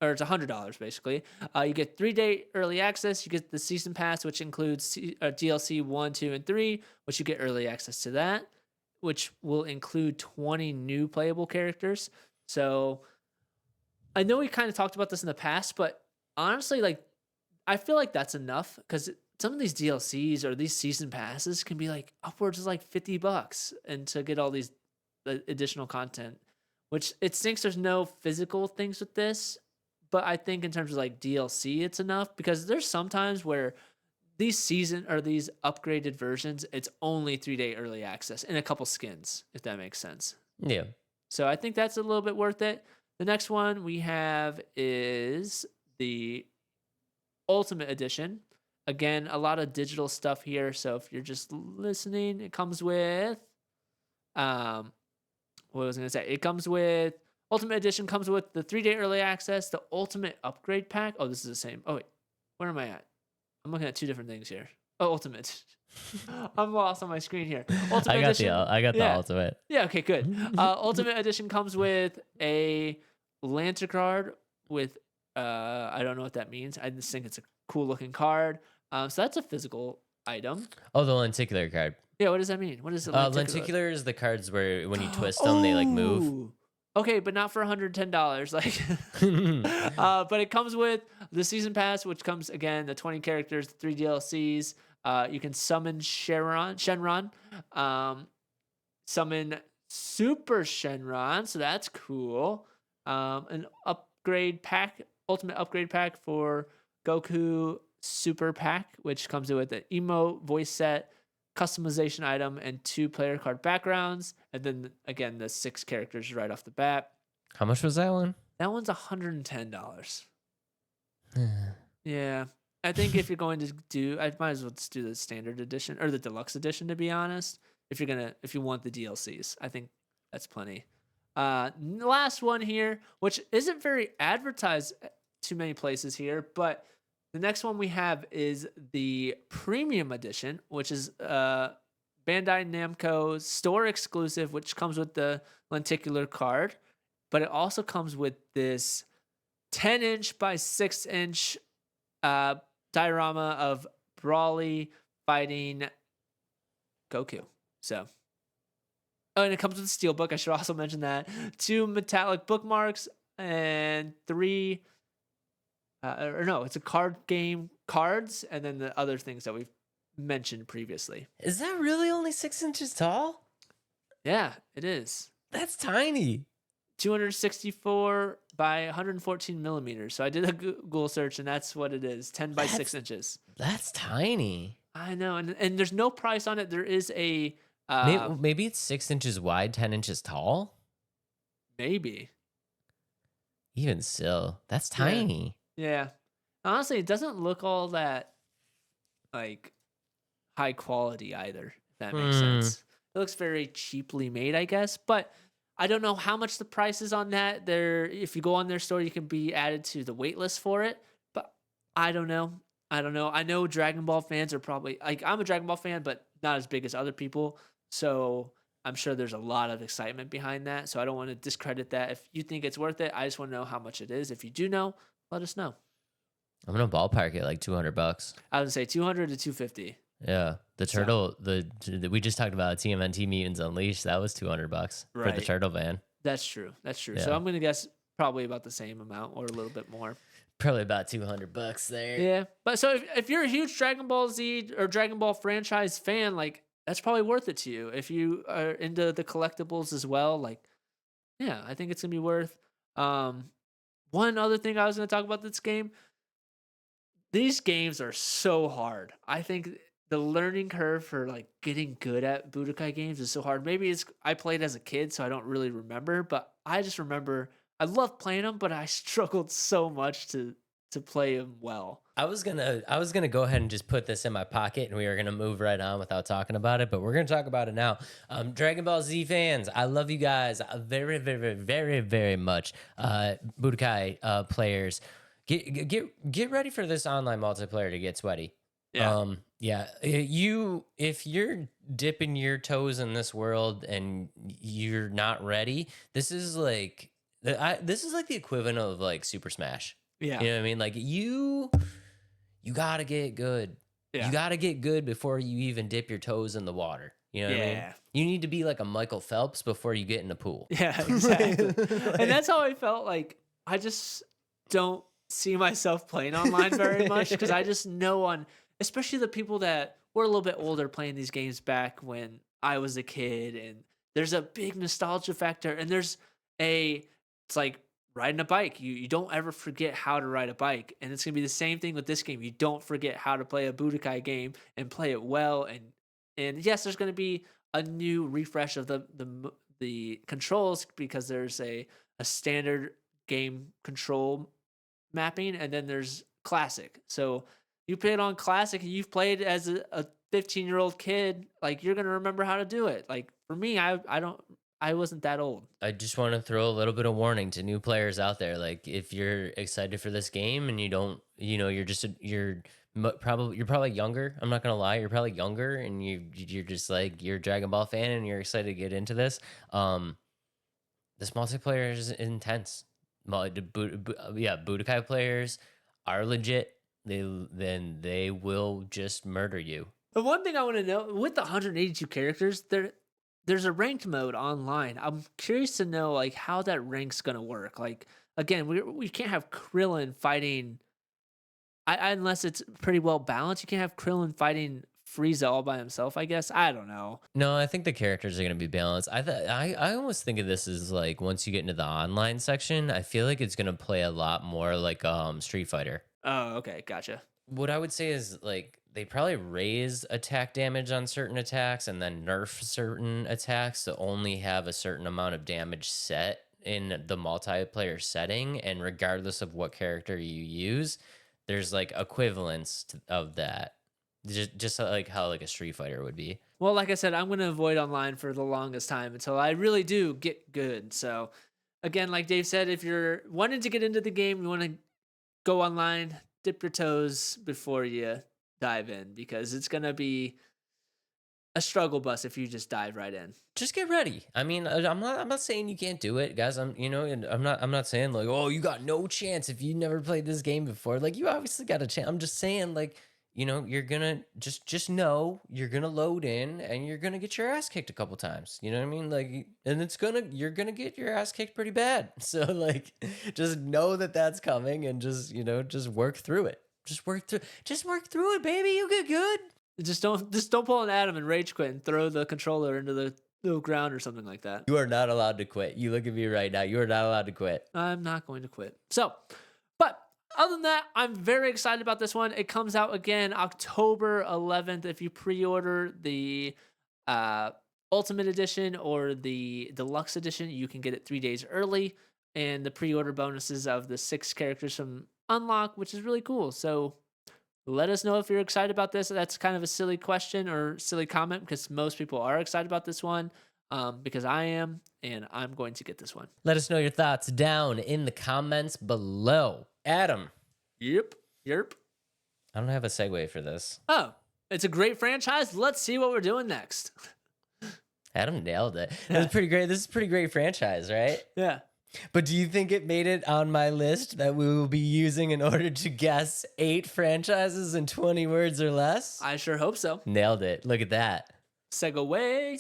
or it's $100 basically. You get 3-day early access. You get the season pass, which includes DLC 1, 2, and 3, which you get early access to that, which will include 20 new playable characters. So I know we kind of talked about this in the past, but honestly, like I feel like that's enough because some of these DLCs or these season passes can be like upwards of like $50 and to get all these additional content, which it stinks there's no physical things with this. But I think in terms of like DLC, it's enough because there's sometimes where these season or these upgraded versions, it's only 3-day early access and a couple skins, if that makes sense. Yeah. So I think that's a little bit worth it. The next one we have is the Ultimate Edition. Again, a lot of digital stuff here. So if you're just listening, it comes with what was I gonna say? It comes with Ultimate Edition comes with the 3-day early access, the Ultimate Upgrade Pack. Oh, this is the same. Oh wait, where am I at? I'm looking at 2 different things here. Oh, Ultimate. I'm lost on my screen here. Ultimate Edition. I got the Yeah. ultimate. Yeah, okay, good. Ultimate Edition comes with a Lantern card with I don't know what that means. I just think it's a cool looking card. So that's a physical item. Oh, the lenticular card. Yeah, what does that mean? What is the lenticular? Lenticular is the cards where when you twist them, they like move. Ooh. Okay, but not for $110. Like, but it comes with the season pass, which comes again the 20 characters, the 3 DLCs. You can summon Shenron, summon Super Shenron, so that's cool. An upgrade pack, ultimate upgrade pack for Goku Super Pack, which comes with an emote, voice set, customization item, and 2 player card backgrounds. And then again, the 6 characters right off the bat. How much was that one? That one's $110. Yeah. I think if you're going to do, I might as well just do the standard edition or the deluxe edition, to be honest. If you want the DLCs, I think that's plenty. Last one here, which isn't very advertised too many places here, but the next one we have is the premium edition, which is Bandai Namco store exclusive, which comes with the lenticular card, but it also comes with this 10-inch by 6-inch diorama of Brawly fighting Goku. So, oh, and it comes with a steelbook. I should also mention that. 2 metallic bookmarks, and 3 or no, it's a card game, cards, and then the other things that we've mentioned previously. Is that really only 6 inches tall? Yeah, it is. That's tiny. 264 by 114 millimeters. So I did a Google search, and that's what it is. 10 by 6 inches. That's tiny. I know, and there's no price on it. There is a maybe it's 6 inches wide, 10 inches tall. Maybe. Even still, that's tiny. Yeah. Honestly, it doesn't look all that like high quality either, if that makes sense. It looks very cheaply made, I guess, but I don't know how much the price is on that. If you go on their store, you can be added to the wait list for it, but I don't know. I know Dragon Ball fans are probably like, I'm a Dragon Ball fan, but not as big as other people. So I'm sure there's a lot of excitement behind that. So I don't want to discredit that. If you think it's worth it, I just want to know how much it is. If you do know, let us know. I'm gonna ballpark it like $200. I would say 200 to 250. Yeah, the turtle. We just talked about TMNT Mutants Unleashed. That was $200 for the turtle van. That's true. Yeah. So I'm gonna guess probably about the same amount or a little bit more. Probably about $200 there. Yeah, but so if you're a huge Dragon Ball Z or Dragon Ball franchise fan, like that's probably worth it to you. If you are into the collectibles as well, like yeah, I think it's gonna be worth. One other thing I was gonna talk about this game. These games are so hard. I think the learning curve for like getting good at Budokai games is so hard. Maybe it's I played as a kid, so I don't really remember, but I just remember I love playing them, but I struggled so much to play them well. I was gonna go ahead and just put this in my pocket, and we were gonna move right on without talking about it. But we're gonna talk about it now. Dragon Ball Z fans, I love you guys very, very, very, very much. Budokai players, get ready for this online multiplayer to get sweaty. Yeah. If you're dipping your toes in this world and you're not ready, this is like the equivalent of like Super Smash. Yeah. You know what I mean? Like you gotta get good. Yeah. You gotta get good before you even dip your toes in the water. You know what I mean? You need to be like a Michael Phelps before you get in the pool. Yeah, exactly. And that's how I felt. Like I just don't see myself playing online very much because I just know especially the people that were a little bit older playing these games back when I was a kid, and there's a big nostalgia factor, and it's like riding a bike. You don't ever forget how to ride a bike, and it's gonna be the same thing with this game. You don't forget how to play a Budokai game and play it well, and yes, there's gonna be a new refresh of the controls because there's a standard game control mapping, and then there's classic. So you played on classic and you've played as a 15-year-old kid, like you're gonna remember how to do it. Like for me, I wasn't that old. I just want to throw a little bit of warning to new players out there. Like if you're excited for this game and you don't, you're probably younger. I'm not gonna lie, you're probably younger, and you're just like you're a Dragon Ball fan and you're excited to get into this. This multiplayer is intense. Budokai players are legit. They will just murder you. The one thing I want to know with the 182 characters, there's a ranked mode online. I'm curious to know like how that rank's gonna work. Like again, we can't have Krillin fighting. Unless it's pretty well balanced, you can't have Krillin fighting Frieza all by himself. I guess I don't know. No, I think the characters are gonna be balanced. I almost think of this as like once you get into the online section, I feel like it's gonna play a lot more like Street Fighter. Oh, okay, gotcha. What I would say is like they probably raise attack damage on certain attacks and then nerf certain attacks to only have a certain amount of damage set in the multiplayer setting, and regardless of what character you use, there's like equivalence of that. Just like how like a Street Fighter would be. Well, like I said, I'm going to avoid online for the longest time until I really do get good. So again, like Dave said, if you're wanting to get into the game, you want to go online, dip your toes before you dive in, because it's going to be a struggle bus if you just dive right in. Just get ready. I mean, I'm not saying you can't do it, guys. I'm not saying like, oh, you got no chance if you never played this game before. Like you obviously got a chance. I'm just saying like you're gonna just know you're gonna load in and you're gonna get your ass kicked a couple times. You know what I mean? Like, and you're gonna get your ass kicked pretty bad. So like, just know that that's coming and just work through it. Just work through it, baby. You get good. Just don't pull an Adam and rage quit and throw the controller into the ground or something like that. You are not allowed to quit. You look at me right now. You are not allowed to quit. I'm not going to quit. So, but other than that, I'm very excited about this one. It comes out again October 11th. If you pre-order the Ultimate Edition or the Deluxe Edition, you can get it 3 days early. And the pre-order bonuses of the 6 characters from Unlock, which is really cool. So let us know if you're excited about this. That's kind of a silly question or silly comment because most people are excited about this one. Because I am, and I'm going to get this one. Let us know your thoughts down in the comments below. Adam. Yep. I don't have a segue for this. Oh, it's a great franchise. Let's see what we're doing next. Adam nailed it. That's pretty great. This is a pretty great franchise, right? Yeah. But do you think it made it on my list that we will be using in order to guess 8 franchises in 20 words or less? I sure hope so. Nailed it. Look at that. Segue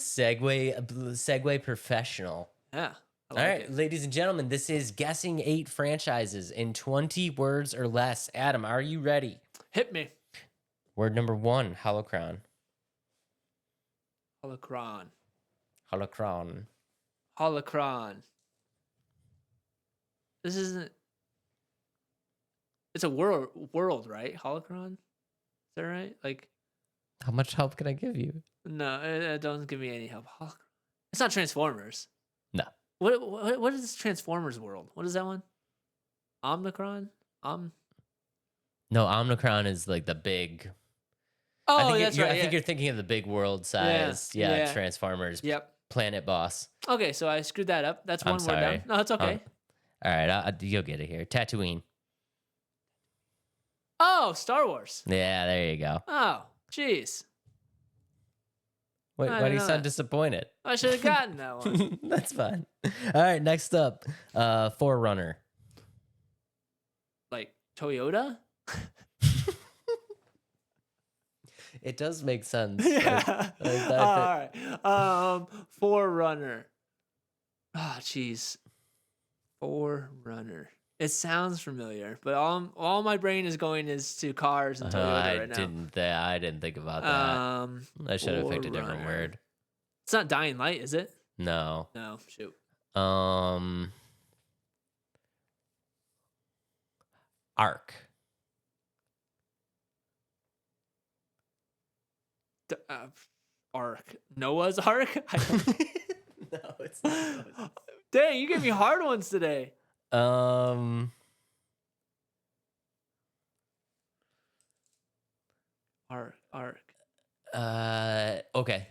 professional. Yeah. All right, ladies and gentlemen, this is guessing 8 franchises in 20 words or less. Adam, are you ready? Hit me. Word number 1, holocron. Holocron. This isn't... It's a world, right? Holocron? Is that right? Like... How much help can I give you? No, it doesn't give me any help. It's not Transformers. No. What is this Transformers world? What is that one? Omnicron? No, Omnicron is like the big... Oh, that's right. I think you're thinking of the big world size. Yeah. Transformers. Yep. Planet boss. Okay, so I screwed that up. That's one word down. No, it's okay. All right, you'll get it here. Tatooine. Oh, Star Wars. Yeah, there you go. Oh, jeez. Wait, why do you sound disappointed? I should have gotten that one. That's fine. All right, next up, Forerunner. Like Toyota? It does make sense. Yeah. All right. Forerunner. Oh, jeez. Forerunner. It sounds familiar, but all my brain is going is to cars and Toyota right now. I didn't think about that. I should have picked a different word. It's not Dying Light, is it? No. No, shoot. Ark. Ark. Noah's Ark? No, it's not. Dang, you gave me hard ones today. Ark. Okay.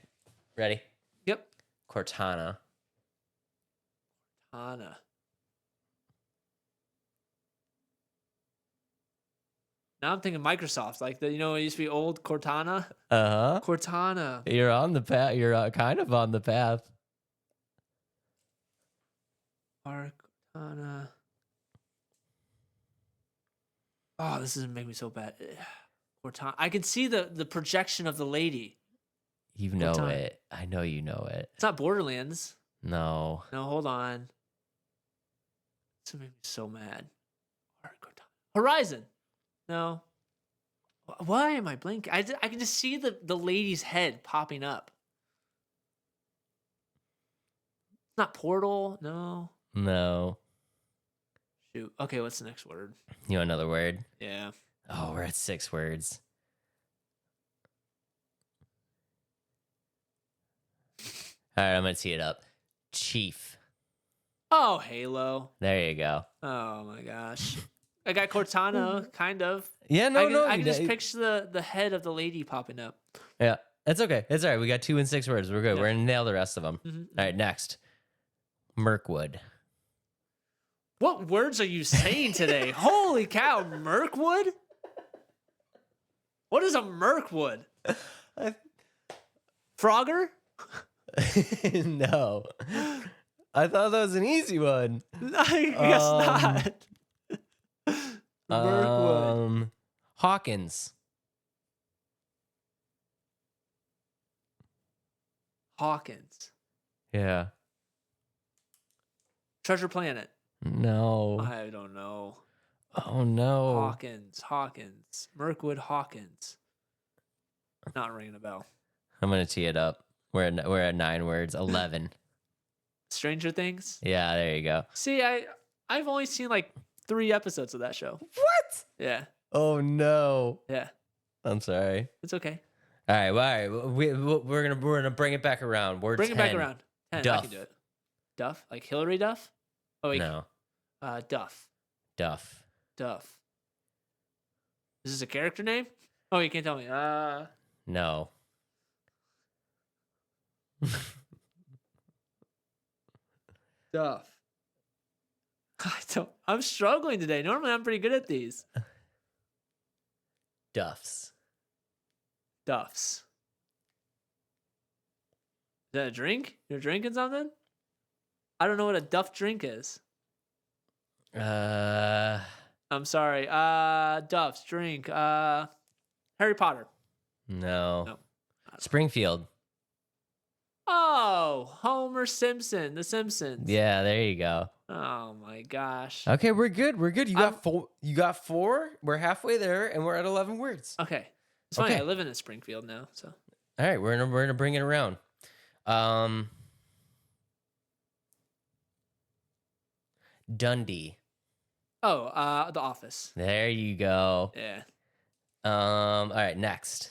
Ready? Yep. Cortana. Now I'm thinking Microsoft, like it used to be old Cortana. Cortana. You're on the path. You're kind of on the path. Cortana. Oh, this is gonna make me so bad. Cortana. I can see the projection of the lady. You know it. I know you know it. It's not Borderlands. No. No, hold on. This will make me so mad. Horizon. No. Why am I blinking? I can just see the lady's head popping up. Not Portal. No. No. Shoot. Okay, what's the next word? You want another word? Yeah. Oh, we're at 6 words. All right, I'm going to tee it up. Chief. Oh, Halo. There you go. Oh, my gosh. I got Cortana, kind of. Yeah, I can just picture the head of the lady popping up. Yeah, that's okay. It's all right. We got 2 and 6 words. We're good. Yeah. We're going to nail the rest of them. Mm-hmm. All right, next. Mirkwood. What words are you saying today? Holy cow, Mirkwood? What is a Mirkwood? Frogger? No. I thought that was an easy one. I guess not. Mirkwood. Hawkins. Hawkins. Yeah. Treasure Planet. No. I don't know. Oh no. Hawkins. Mirkwood Hawkins. Not ringing a bell. I'm gonna tee it up. We're at 9 words. 11. Stranger Things. Yeah, there you go. See, I've only seen like 3 episodes of that show. What? Yeah. Oh no. Yeah. I'm sorry. It's okay. All right. We're gonna bring it back around. Word Bring 10. it back around. 10. I Duff. can do it. Duff? Like Hillary Duff? Oh wait. No. Duff. Duff. Is this a character name? Oh, you can't tell me. No. Duff. I'm struggling today. Normally I'm pretty good at these. Duffs. Is that a drink? You're drinking something? I don't know what a Duff drink is. I'm sorry. Duff's drink. Harry Potter. No. Springfield. Oh, Homer Simpson, The Simpsons. Yeah, there you go. Oh my gosh. Okay, we're good. You got 4. You got 4. We're halfway there, and we're at 11 words. Okay, it's funny. Okay. I live in Springfield now, so. All right, we're gonna bring it around. Dundee. Oh, The Office. There you go. Yeah. All right, next.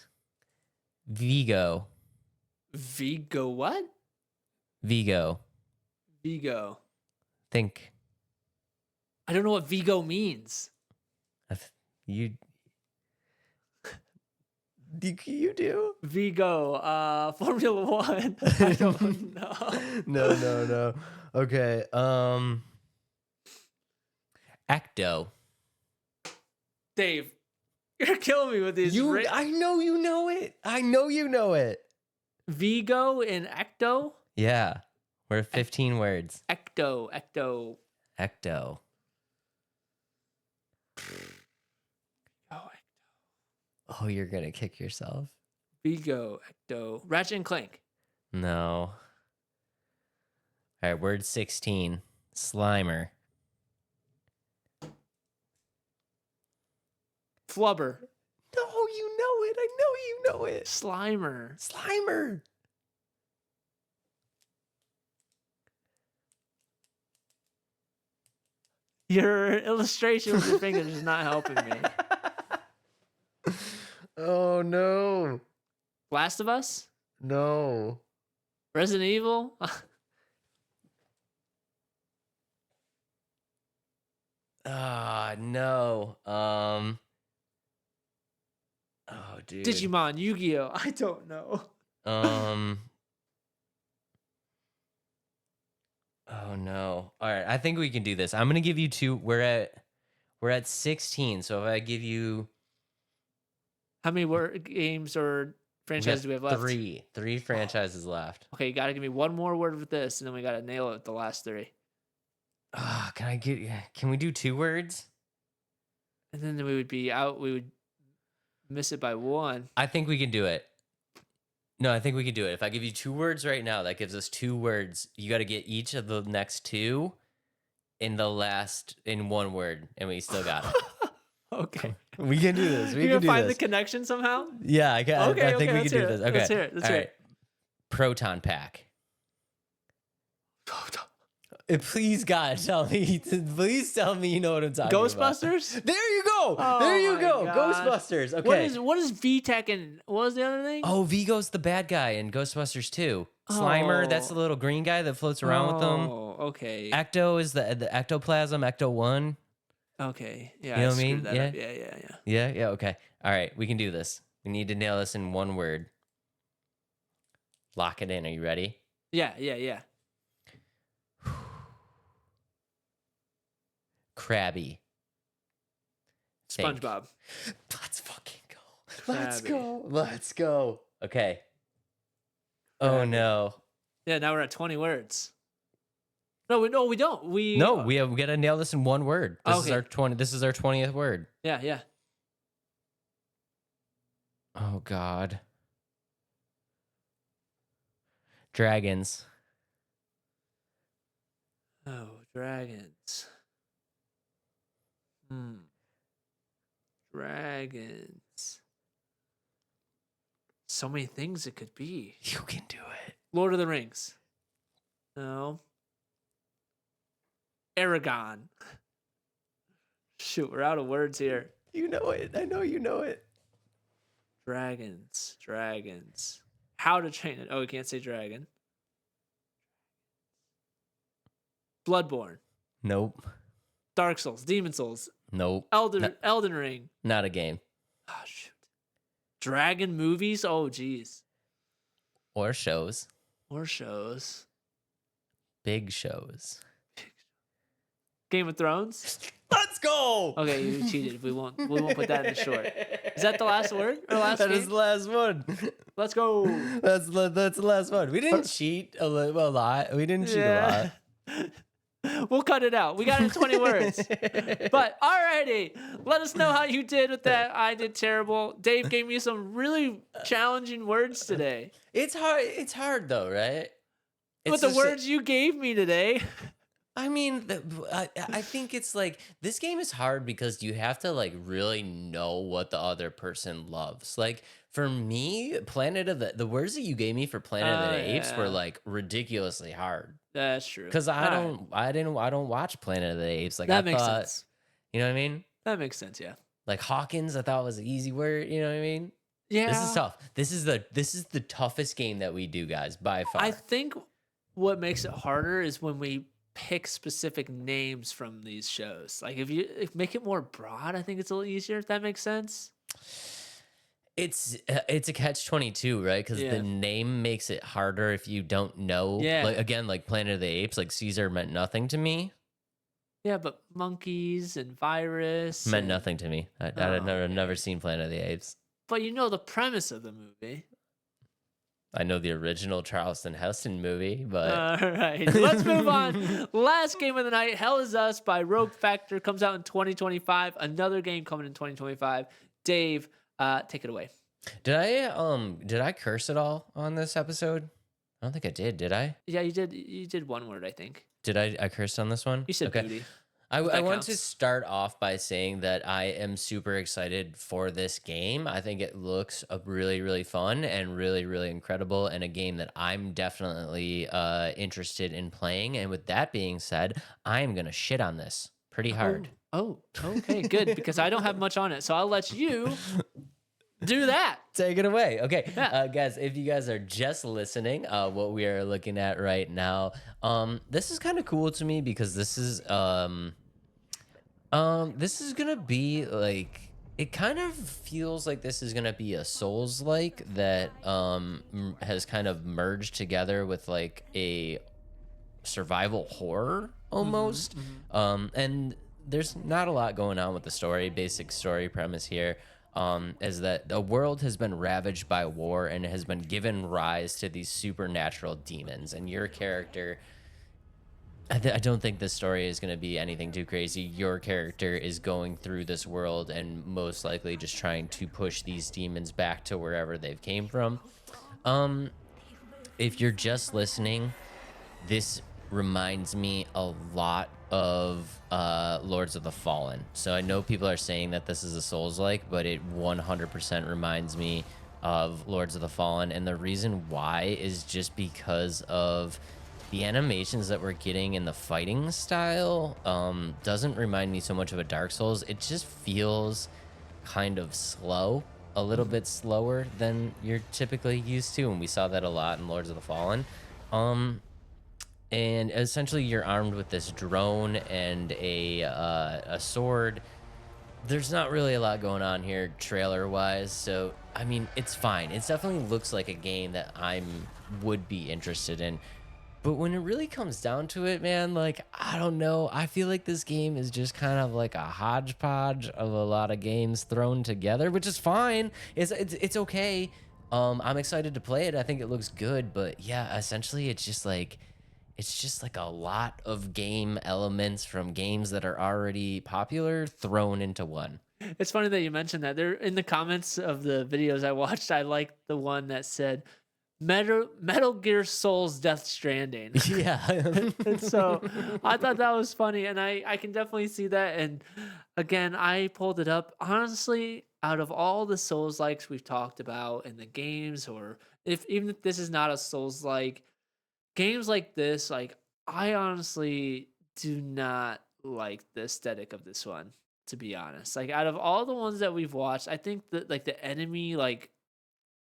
Vigo. Vigo what? Vigo. Think. I don't know what Vigo means. You do? Vigo, Formula One. I don't know. No. Okay. Ecto. Dave, you're killing me with these. I know you know it. Vigo and Ecto? Yeah. We're at 15 words. Ecto. Oh, you're gonna kick yourself. Vigo, Ecto. Ratchet and Clank. No. All right, word 16. Slimer. Flubber. No, you know it. I know you know it. Slimer. Your illustration with your fingers is not helping me. Oh no. Last of Us? No. Resident Evil? No. Oh, dude. Digimon, Yu-Gi-Oh. I don't know. Oh no. All right, I think we can do this. I'm gonna give you 2. We're at 16. So if I give you, How many games or franchises do we have left? 3 franchises left. Okay, you got to give me one more word with this, and then we got to nail it with the last 3. Can we do 2 words? And then we would be out. We would miss it by 1. I think we can do it. No, I think we can do it. If I give you 2 words right now, that gives us 2 words. You got to get each of the next 2 in 1 word, and we still got it. Okay. We can do this. You can find the connection somehow? Yeah, I can. Okay, I think we can do this. Okay. Let's hear it. All right. Proton pack. Please, God, tell me. Please tell me you know what I'm talking about. Ghostbusters? There you go. Oh there you my go. gosh. Ghostbusters. Okay. What is VTech and what was the other thing? Oh, Vigo's the bad guy in Ghostbusters 2. Slimer, that's the little green guy that floats around with them. Oh, okay. Ecto is the ectoplasm, Ecto 1. Okay. Yeah. You know what I mean? Yeah. Yeah, okay. All right, we can do this. We need to nail this in 1 word. Lock it in. Are you ready? Yeah. Krabby. SpongeBob. Let's fucking go. Krabby. Let's go. Okay. Oh no. Yeah, now we're at 20 words. No, we don't. We got to nail this in 1 word. This is our 20. This is our 20th word. Yeah. Oh God. Dragons. Oh, dragons. Dragons. So many things it could be. You can do it. Lord of the Rings. No. Aragon. Shoot, we're out of words here. You know it. I know you know it. Dragons. How to Train It. Oh, we can't say dragon. Bloodborne. Nope. Dark Souls. Demon Souls. Nope. Elden Ring. Not a game. Oh, shoot. Dragon movies? Oh, geez. Or shows. Big shows. Game of Thrones? Let's go. Okay, you cheated. We won't put that in the short. Is that the last word or last That game? is the last one. Let's go. That's the last one. We didn't cheat a lot. We didn't cheat a lot. We'll cut it out. We got it in 20 words. But alrighty, let us know how you did with that. I did terrible. Dave gave me some really challenging words today. It's hard. It's hard though, right? With the words you gave me today. I mean, I think it's like this game is hard because you have to like really know what the other person loves. Like for me, the words that you gave me for Planet of the Apes were like ridiculously hard. That's true. Because I don't watch Planet of the Apes. Like that makes sense. You know what I mean? That makes sense. Yeah. Like Hawkins, I thought was an easy word. You know what I mean? Yeah. This is tough. This is the toughest game that we do, guys, by far. I think what makes it harder is when we pick specific names from these shows. Like if you make it more broad, I think it's a little easier. If that makes sense. It's a catch-22, right? Because the name makes it harder if you don't know. Yeah. Like again, like Planet of the Apes, like Caesar meant nothing to me. Yeah, but monkeys and virus meant nothing to me. I'd never seen Planet of the Apes. But you know the premise of the movie. I know the original Charleston Heston movie, but all right, let's move on. Last game of the night, Hell Is Us by Rogue Factor, comes out in 2025. Another game coming in 2025. Dave, take it away. Did I curse at all on this episode? I don't think I did I? Yeah, you did. You did one word, I think. Did I cursed on this one? You said booty. I want to start off by saying that I am super excited for this game. I think it looks really, really fun and really, really incredible, and a game that I'm definitely interested in playing. And with that being said, I am going to shit on this pretty hard. Oh, okay, good, because I don't have much on it. So I'll let you do that. Take it away. Okay. Yeah. Guys, if you guys are just listening, what we are looking at right now, this is kind of cool to me because this is gonna be like, it kind of feels like this is gonna be a Souls-like that has kind of merged together with like a survival horror almost. And there's not a lot going on with the story. Basic story premise here is that the world has been ravaged by war and has been given rise to these supernatural demons, and your character, I don't think this story is going to be anything too crazy. Your character is going through this world and most likely just trying to push these demons back to wherever they've came from. If you're just listening, this reminds me a lot of Lords of the Fallen. So I know people are saying that this is a Souls-like, but it 100% reminds me of Lords of the Fallen. And the reason why is just because of the animations that we're getting in the fighting style. Doesn't remind me so much of a Dark Souls. It just feels kind of slow, a little bit slower than you're typically used to. And we saw that a lot in Lords of the Fallen. And essentially you're armed with this drone and a sword. There's not really a lot going on here trailer wise, so I mean, it's fine. It definitely looks like a game that would be interested in. But when it really comes down to it, man, like, I don't know. I feel like this game is just kind of like a hodgepodge of a lot of games thrown together, which is fine. It's okay. I'm excited to play it. I think it looks good, but yeah, essentially it's just like a lot of game elements from games that are already popular thrown into one. It's funny that you mentioned that. There in the comments of the videos I watched, I liked the one that said, Metal Gear Sol's Death Stranding. Yeah. And so I thought that was funny, and I can definitely see that. And again, I pulled it up. Honestly, out of all the Souls likes we've talked about in the games, or if even if this is not a Souls like, games like this, like I honestly do not like the aesthetic of this one, to be honest. Like out of all the ones that we've watched, I think that like the enemy like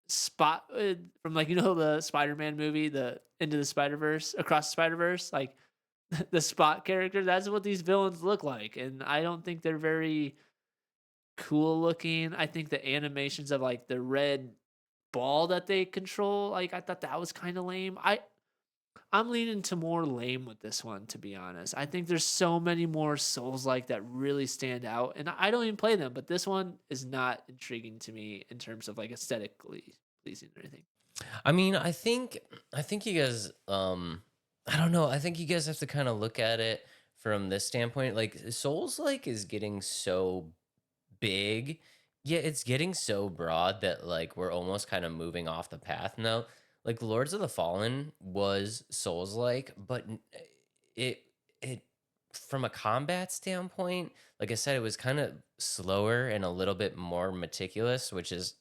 spot from like the Spider-Man movie, the Into the Spider-Verse, Across the Spider-Verse, like the Spot character, that's what these villains look like, and I don't think they're very cool looking. I think the animations of like the red ball that they control, like I thought that was kind of lame. I'm leaning to more lame with this one, to be honest. I think there's so many more Souls like that really stand out, and I don't even play them, but this one is not intriguing to me in terms of like aesthetically pleasing or anything. I mean, I think you guys I don't know. I think you guys have to kind of look at it from this standpoint. Like Souls like is getting so big. Yeah, it's getting so broad that like we're almost kind of moving off the path now. Like Lords of the Fallen was Souls like, but it it from a combat standpoint, like I said, it was kind of slower and a little bit more meticulous, which is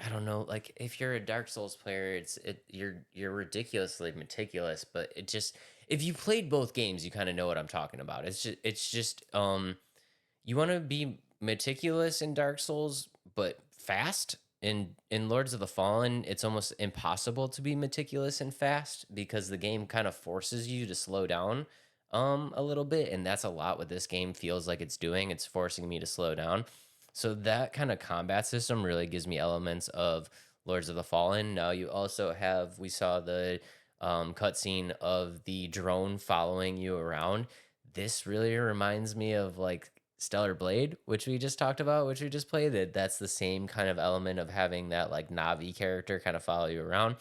I don't know, like if you're a Dark Souls player, you're ridiculously meticulous, but it just if you played both games, you kind of know what I'm talking about. It's just you want to be meticulous in Dark Souls, but fast. In Lords of the Fallen, it's almost impossible to be meticulous and fast because the game kind of forces you to slow down a little bit, and that's a lot what this game feels like it's doing. It's forcing me to slow down. So that kind of combat system really gives me elements of Lords of the Fallen. Now you also have we saw the cutscene of the drone following you around. This really reminds me of like Stellar Blade, which we just talked about, which we just played. That's the same kind of element of having that like Navi character kind of follow you around.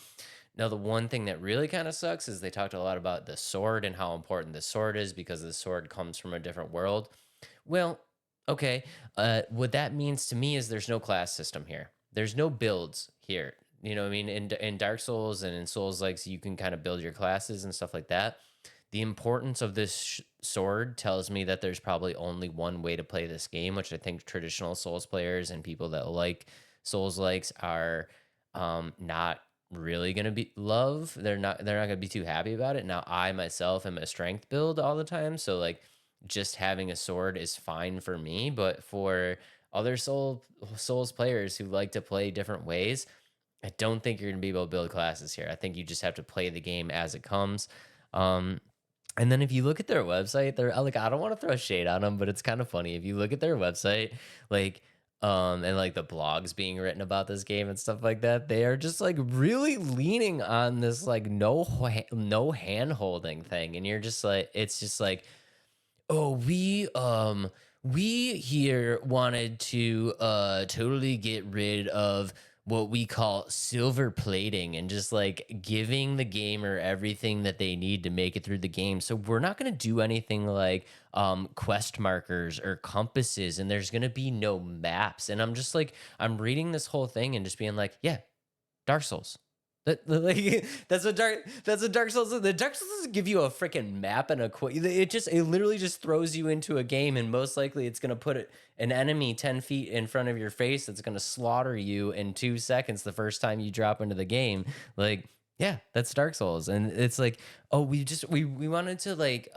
Now, the one thing that really kind of sucks is they talked a lot about the sword and how important the sword is because the sword comes from a different world. Well, okay. What that means to me is there's no class system here. There's no builds here. You know what I mean? In Dark Souls and in Souls likes, you can kind of build your classes and stuff like that. The importance of this sword tells me that there's probably only one way to play this game, which I think traditional Souls players and people that like Souls likes are not really gonna be love. They're not gonna be too happy about it. Now I myself am a strength build all the time, so like just having a sword is fine for me. But for other Souls players who like to play different ways, I don't think you're gonna be able to build classes here. I think you just have to play the game as it comes. Um, and then if you look at their website, they're like, I don't want to throw shade on them, but it's kind of funny. If you look at their website, like, and like the blogs being written about this game and stuff like that, they are just like really leaning on this like no hand holding thing. And you're just like, it's just like, oh, we here wanted to totally get rid of what we call silver plating and just like giving the gamer everything that they need to make it through the game. So we're not going to do anything like quest markers or compasses, and there's going to be no maps. And I'm just like I'm reading this whole thing and just being like, yeah, Dark Souls. Like that's what Dark Souls is. The Dark Souls doesn't give you a freaking map and it literally just throws you into a game, and most likely it's gonna put an enemy 10 feet in front of your face that's gonna slaughter you in 2 seconds the first time you drop into the game. Like, yeah, that's Dark Souls. And it's like, oh, we wanted to like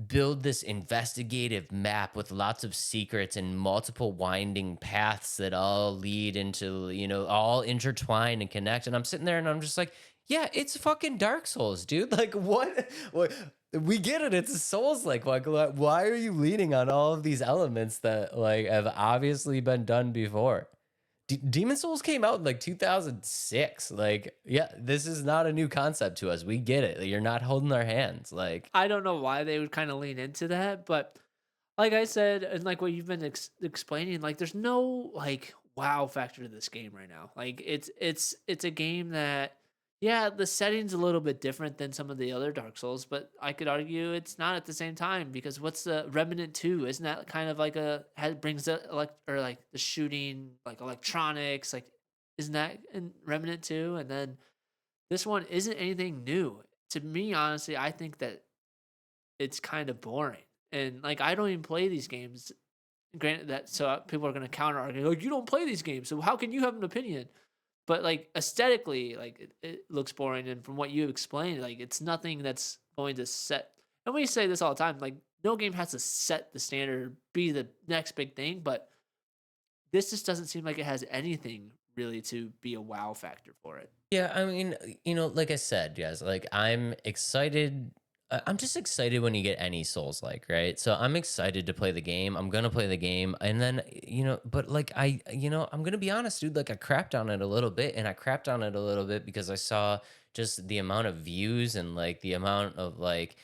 build this investigative map with lots of secrets and multiple winding paths that all lead into, all intertwine and connect. And I'm sitting there and I'm just like, yeah, it's fucking Dark Souls, dude. Like what we get it. It's a Souls like why are you leaning on all of these elements that like have obviously been done before? Demon Souls came out in like 2006. Like, yeah, this is not a new concept to us. We get it. You're not holding our hands. Like, I don't know why they would kind of lean into that, but like I said, and like what you've been explaining, like there's no like wow factor to this game right now. Like it's a game that, yeah, the setting's a little bit different than some of the other Dark Souls, but I could argue it's not at the same time, because what's the Remnant 2? Isn't that kind of like brings the like the shooting, like electronics, like isn't that in Remnant 2? And then this one isn't anything new. To me, honestly, I think that it's kind of boring. And like I don't even play these games. Granted that so people are gonna counter argue like you don't play these games, so how can you have an opinion? But like aesthetically, like it looks boring, and from what you explained, like it's nothing that's going to set. And we say this all the time, like no game has to set the standard, be the next big thing, but this just doesn't seem like it has anything really to be a wow factor for it. Yeah, I mean, like I said, guys, like I'm excited. I'm just excited when you get any Souls like, right? So I'm excited to play the game. I'm gonna play the game, and then but like I'm gonna be honest, dude. Like I crapped on it a little bit, and I crapped on it a little bit because I saw just the amount of views and like the amount of like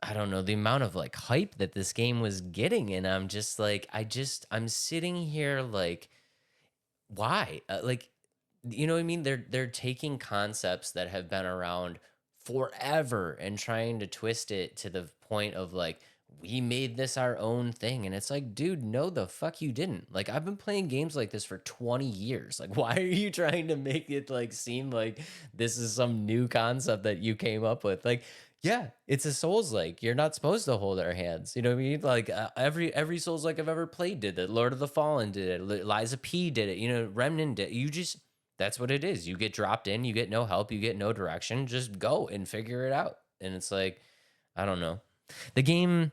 I don't know, the amount of like hype that this game was getting, and I'm just like, I'm sitting here like, why? Like you know what I mean? They're taking concepts that have been around forever and trying to twist it to the point of like we made this our own thing, and it's like, dude, no the fuck you didn't. Like I've been playing games like this for 20 years. Like why are you trying to make it like seem like this is some new concept that you came up with? Like yeah, it's a Souls like. You're not supposed to hold our hands. You know what I mean? Like every Souls like I've ever played did it. Lord of the Fallen did it. Liza P did it. Remnant did. You just that's what it is. You get dropped in, you get no help, you get no direction. Just go and figure it out. And it's like, I don't know. The game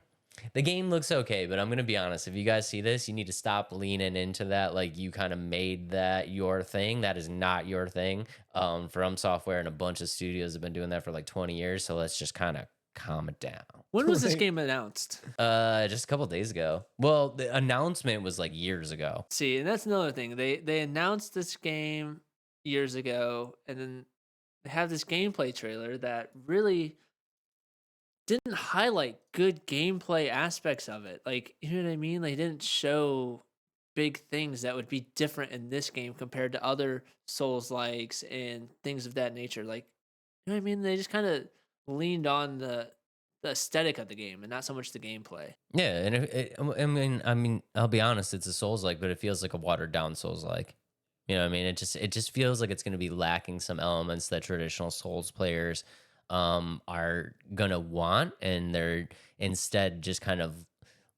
the game looks okay, but I'm gonna be honest. If you guys see this, you need to stop leaning into that. Like you kind of made that your thing. That is not your thing. From Software and a bunch of studios have been doing that for like 20 years. So let's just kind of calm it down. When was this game announced? Just a couple days ago. Well, the announcement was like years ago. See, and that's another thing. They announced this game years ago, and then they have this gameplay trailer that really didn't highlight good gameplay aspects of it. Like, you know what I mean? They didn't show big things that would be different in this game compared to other Souls likes and things of that nature. Like, you know what I mean? They just kind of leaned on the aesthetic of the game and not so much the gameplay. Yeah, and I mean, I'll be honest, it's a Souls like, but it feels like a watered down Souls like. You know what I mean? It just feels like it's going to be lacking some elements that traditional Souls players are gonna want, and they're instead just kind of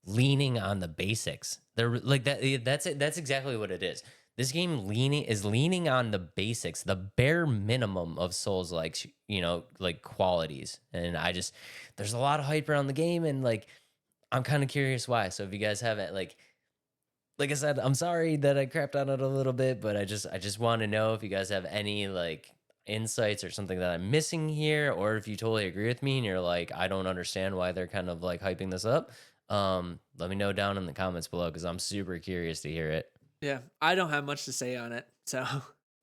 leaning on the basics. They're like that. That's it. That's exactly what it is. This game leaning on the basics, the bare minimum of Souls like like qualities. And there's a lot of hype around the game, and like I'm kind of curious why. So if you guys haven't like I said, I'm sorry that I crapped on it a little bit, but I just want to know if you guys have any like insights or something that I'm missing here, or if you totally agree with me and you're like, I don't understand why they're kind of like hyping this up. Let me know down in the comments below because I'm super curious to hear it. Yeah, I don't have much to say on it, so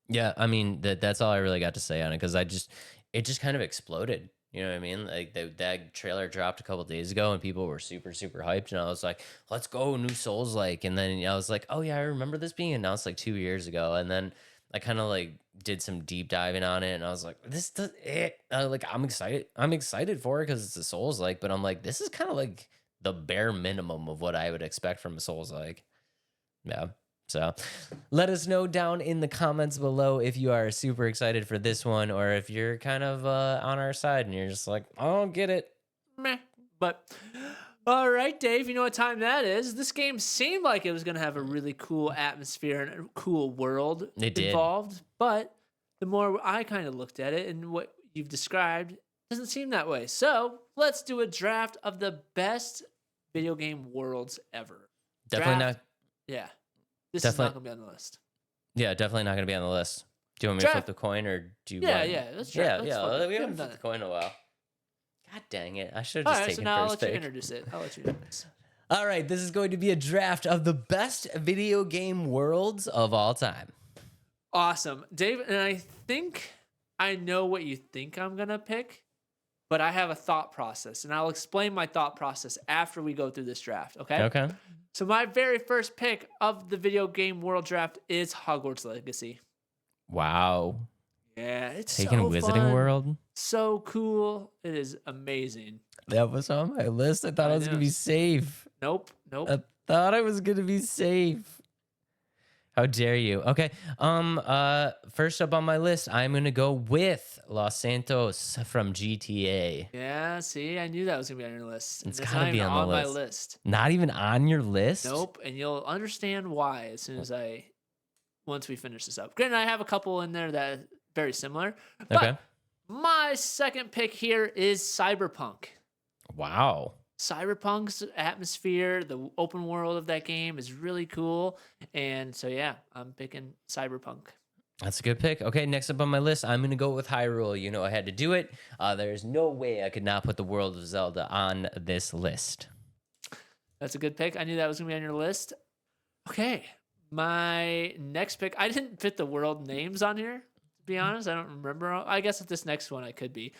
yeah, I mean that's all I really got to say on it because it just kind of exploded. You know what I mean? Like that trailer dropped a couple days ago and people were super hyped, and I was like, let's go new Souls like. And then I was like, oh yeah, I remember this being announced like 2 years ago, and then I kind of like did some deep diving on it, and I was like, this does it. Like I'm excited for it because it's a Souls like, but I'm like, this is kind of like the bare minimum of what I would expect from a Souls like. Yeah. So let us know down in the comments below if you are super excited for this one, or if you're kind of on our side and you're just like, I don't get it. Meh. But all right, Dave, you know what time that is. This game seemed like it was going to have a really cool atmosphere and a cool world involved, but the more I kind of looked at it and what you've described, it doesn't seem that way. So let's do a draft of the best video game worlds ever. Definitely not. Yeah. This is not going to be on the list. Yeah, definitely not going to be on the list. Do you want me to flip the coin, or do you want... Yeah, let's draft. Yeah, we haven't flipped the coin in a while. God dang it. I should have just taken now first I'll let pick. you introduce it. I'll let you do this. All right, this is going to be a draft of the best video game worlds of all time. Awesome. Dave, and I think I know what you think I'm going to pick, but I have a thought process, and I'll explain my thought process after we go through this draft, okay? Okay. So my very first pick of the video game world draft is Hogwarts Legacy. Wow. Yeah, it's taking so a Wizarding fun. World. So cool. It is amazing. That was on my list. I thought I was going to be safe. Nope. I thought I was going to be safe. How dare you? Okay. First up on my list, I'm gonna go with Los Santos from GTA. Yeah, see, I knew that was gonna be on your list. It's And gotta not be even on the my list. list. Not even on your list? Nope, and you'll understand why as soon as once we finish this up. Granted, I have a couple in there that are very similar. But Okay. my second pick here is Cyberpunk. Wow. Cyberpunk's atmosphere, the open world of that game is really cool. And so, yeah, I'm picking Cyberpunk. That's a good pick. Okay, next up on my list, I'm going to go with Hyrule. You know I had to do it. There's no way I could not put the World of Zelda on this list. That's a good pick. I knew that was going to be on your list. Okay, my next pick, I didn't fit the world names on here, to be honest. I don't remember. I guess at this next one, I could be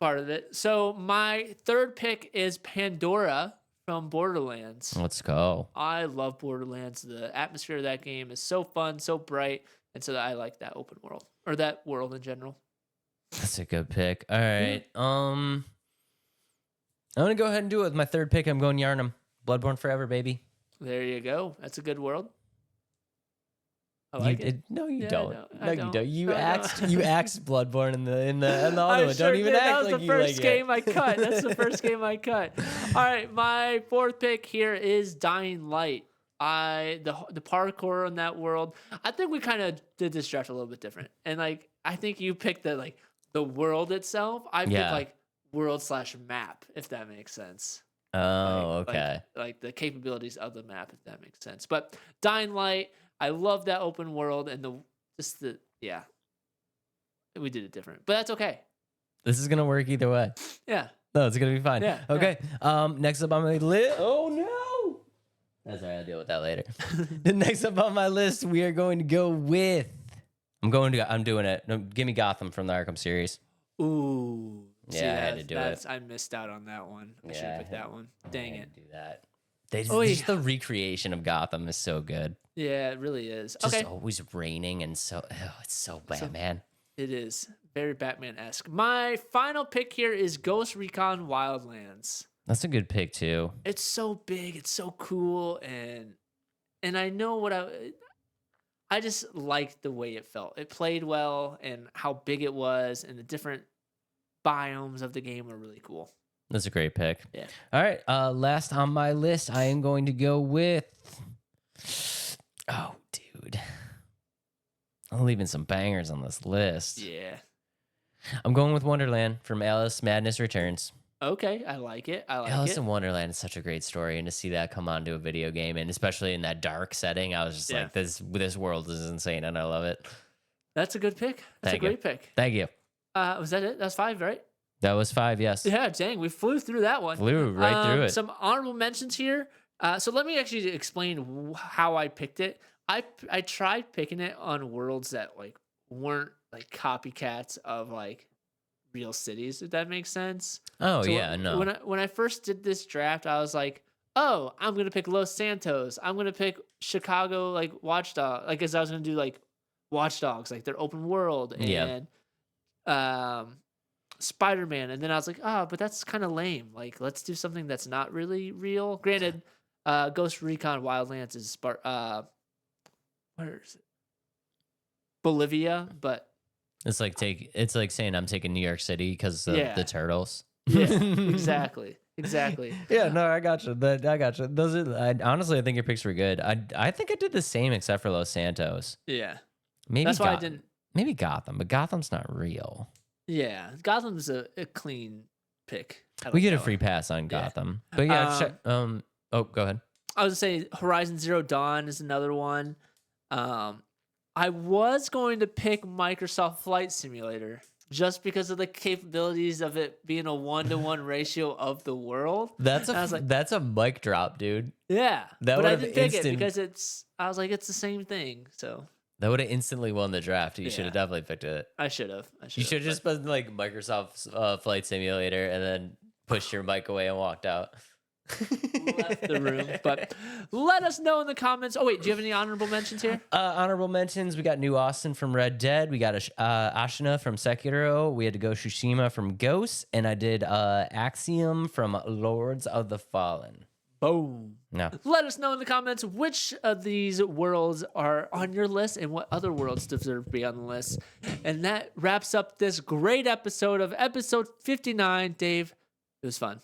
part of it. So my third pick is Pandora from Borderlands. Let's go. I love Borderlands. The atmosphere of that game is so fun, so bright, and so I like that open world, or that world in general. That's a good pick. All right. I'm gonna go ahead and do it with my third pick. I'm going Yharnam. Bloodborne Forever, baby. There you go. That's a good world. I like it. No, you Yeah, don't. I No, you don't. don't. You No, I axed. don't. You axed Bloodborne in the other one. sure Don't even did. act That was like the you first like game it. I cut. That's the first game I cut. All right, my fourth pick here is Dying Light. The parkour in that world. I think we kind of did this draft a little bit different, and like I think you picked the world itself. I picked like world/map, if that makes sense. Oh, okay. Like the capabilities of the map, if that makes sense. But Dying Light, I love that open world and we did it different, but that's okay. This is gonna work either way. Yeah. No, it's gonna be fine. Yeah, Okay. Next up on my list. Oh no. That's all right. I'll deal with that later. Next up on my list, we are going to go with. I'm doing it. No, give me Gotham from the Arkham series. Ooh. Yeah, I had to do it. I missed out on that one. I should Yeah, have picked that one. Dang it. Do that. Just yeah. the recreation of Gotham is so good. Yeah, it really is. Just Okay. always raining and it's so bad, man. It is very Batman-esque. My final pick here is Ghost Recon Wildlands. That's a good pick too. It's so big, it's so cool, and I know I just liked the way it felt. It played well, and how big it was, and the different biomes of the game were really cool. That's a great pick. Yeah. All right. Last on my list, I am going to go with. Oh, dude. I'm leaving some bangers on this list. Yeah. I'm going with Wonderland from Alice Madness Returns. Okay, I like it. Alice in Wonderland is such a great story, and to see that come onto a video game, and especially in that dark setting, I was just like, this world is insane, and I love it. That's a good pick. That's a great pick. Thank you. Was that it? That's 5, right? That was 5, yes. Yeah, dang, we flew through that one. Flew right through it. Some honorable mentions here. So let me actually explain how I picked it. I tried picking it on worlds that weren't copycats of real cities, if that makes sense. Oh, so yeah, no. When I first did this draft, I was like, oh, I'm gonna pick Los Santos. I'm gonna pick Chicago Watchdog. Because I was gonna do Watch Dogs, their open world, and Spider-Man. And then I was like, but that's kind of lame. Let's do something that's not really real. Granted, Ghost Recon Wildlands is where is it? Bolivia, but it's like saying I'm taking New York City because of the turtles. Yeah, exactly. Yeah, no, I got you. Those are honestly, I think your picks were good. I think I did the same except for Los Santos. Yeah, maybe that's why I didn't. Maybe Gotham, but Gotham's not real. Yeah, Gotham's a clean pick. We get a free pass on Gotham, but yeah. Oh, go ahead. I was gonna say Horizon Zero Dawn is another one. I was going to pick Microsoft Flight Simulator just because of the capabilities of it being a 1-to-1 ratio of the world. That's a mic drop, dude. Yeah, but I didn't pick it because I was like, it's the same thing. So that would have instantly won the draft. You should have definitely picked it. I should have. You should have just put Microsoft Flight Simulator and then pushed your mic away and walked out. Left the room. But let us know in the comments. Oh wait, do you have any honorable mentions here? Honorable mentions: we got New Austin from Red Dead, we got Ashina from Sekiro, we had to go Tsushima from Ghost, and I did Axiom from Lords of the Fallen. Boom. No. Let us know in the comments which of these worlds are on your list and what other worlds deserve to be on the list. And that wraps up this great episode of episode 59. Dave, it was fun.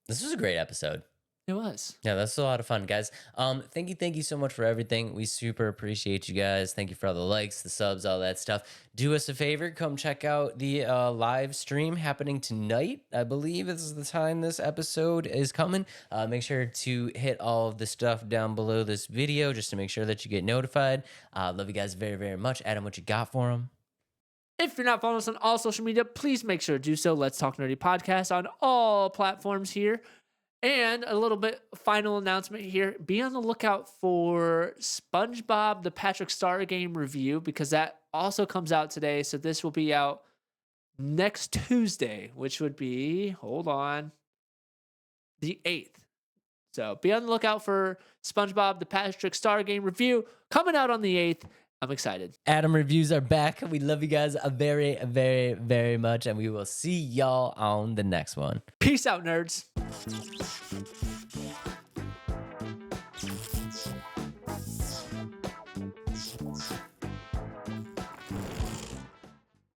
This was a great episode. It was. Yeah, that's a lot of fun, guys. Thank you so much for everything. We super appreciate you guys. Thank you for all the likes, the subs, all that stuff. Do us a favor, come check out the live stream happening tonight. I believe this is the time this episode is coming. Make sure to hit all of the stuff down below this video just to make sure that you get notified. Love you guys very, very much. Adam, what you got for them? If you're not following us on all social media, please make sure to do so. Let's Talk Nerdy Podcast on all platforms here. And a little bit final announcement here. Be on the lookout for SpongeBob the Patrick Star game review because that also comes out today. So this will be out next Tuesday, which would be, hold on, the 8th. So be on the lookout for SpongeBob the Patrick Star game review coming out on the 8th. I'm excited. Adam reviews are back. We love you guys very, very, very much. And we will see y'all on the next one. Peace out, nerds.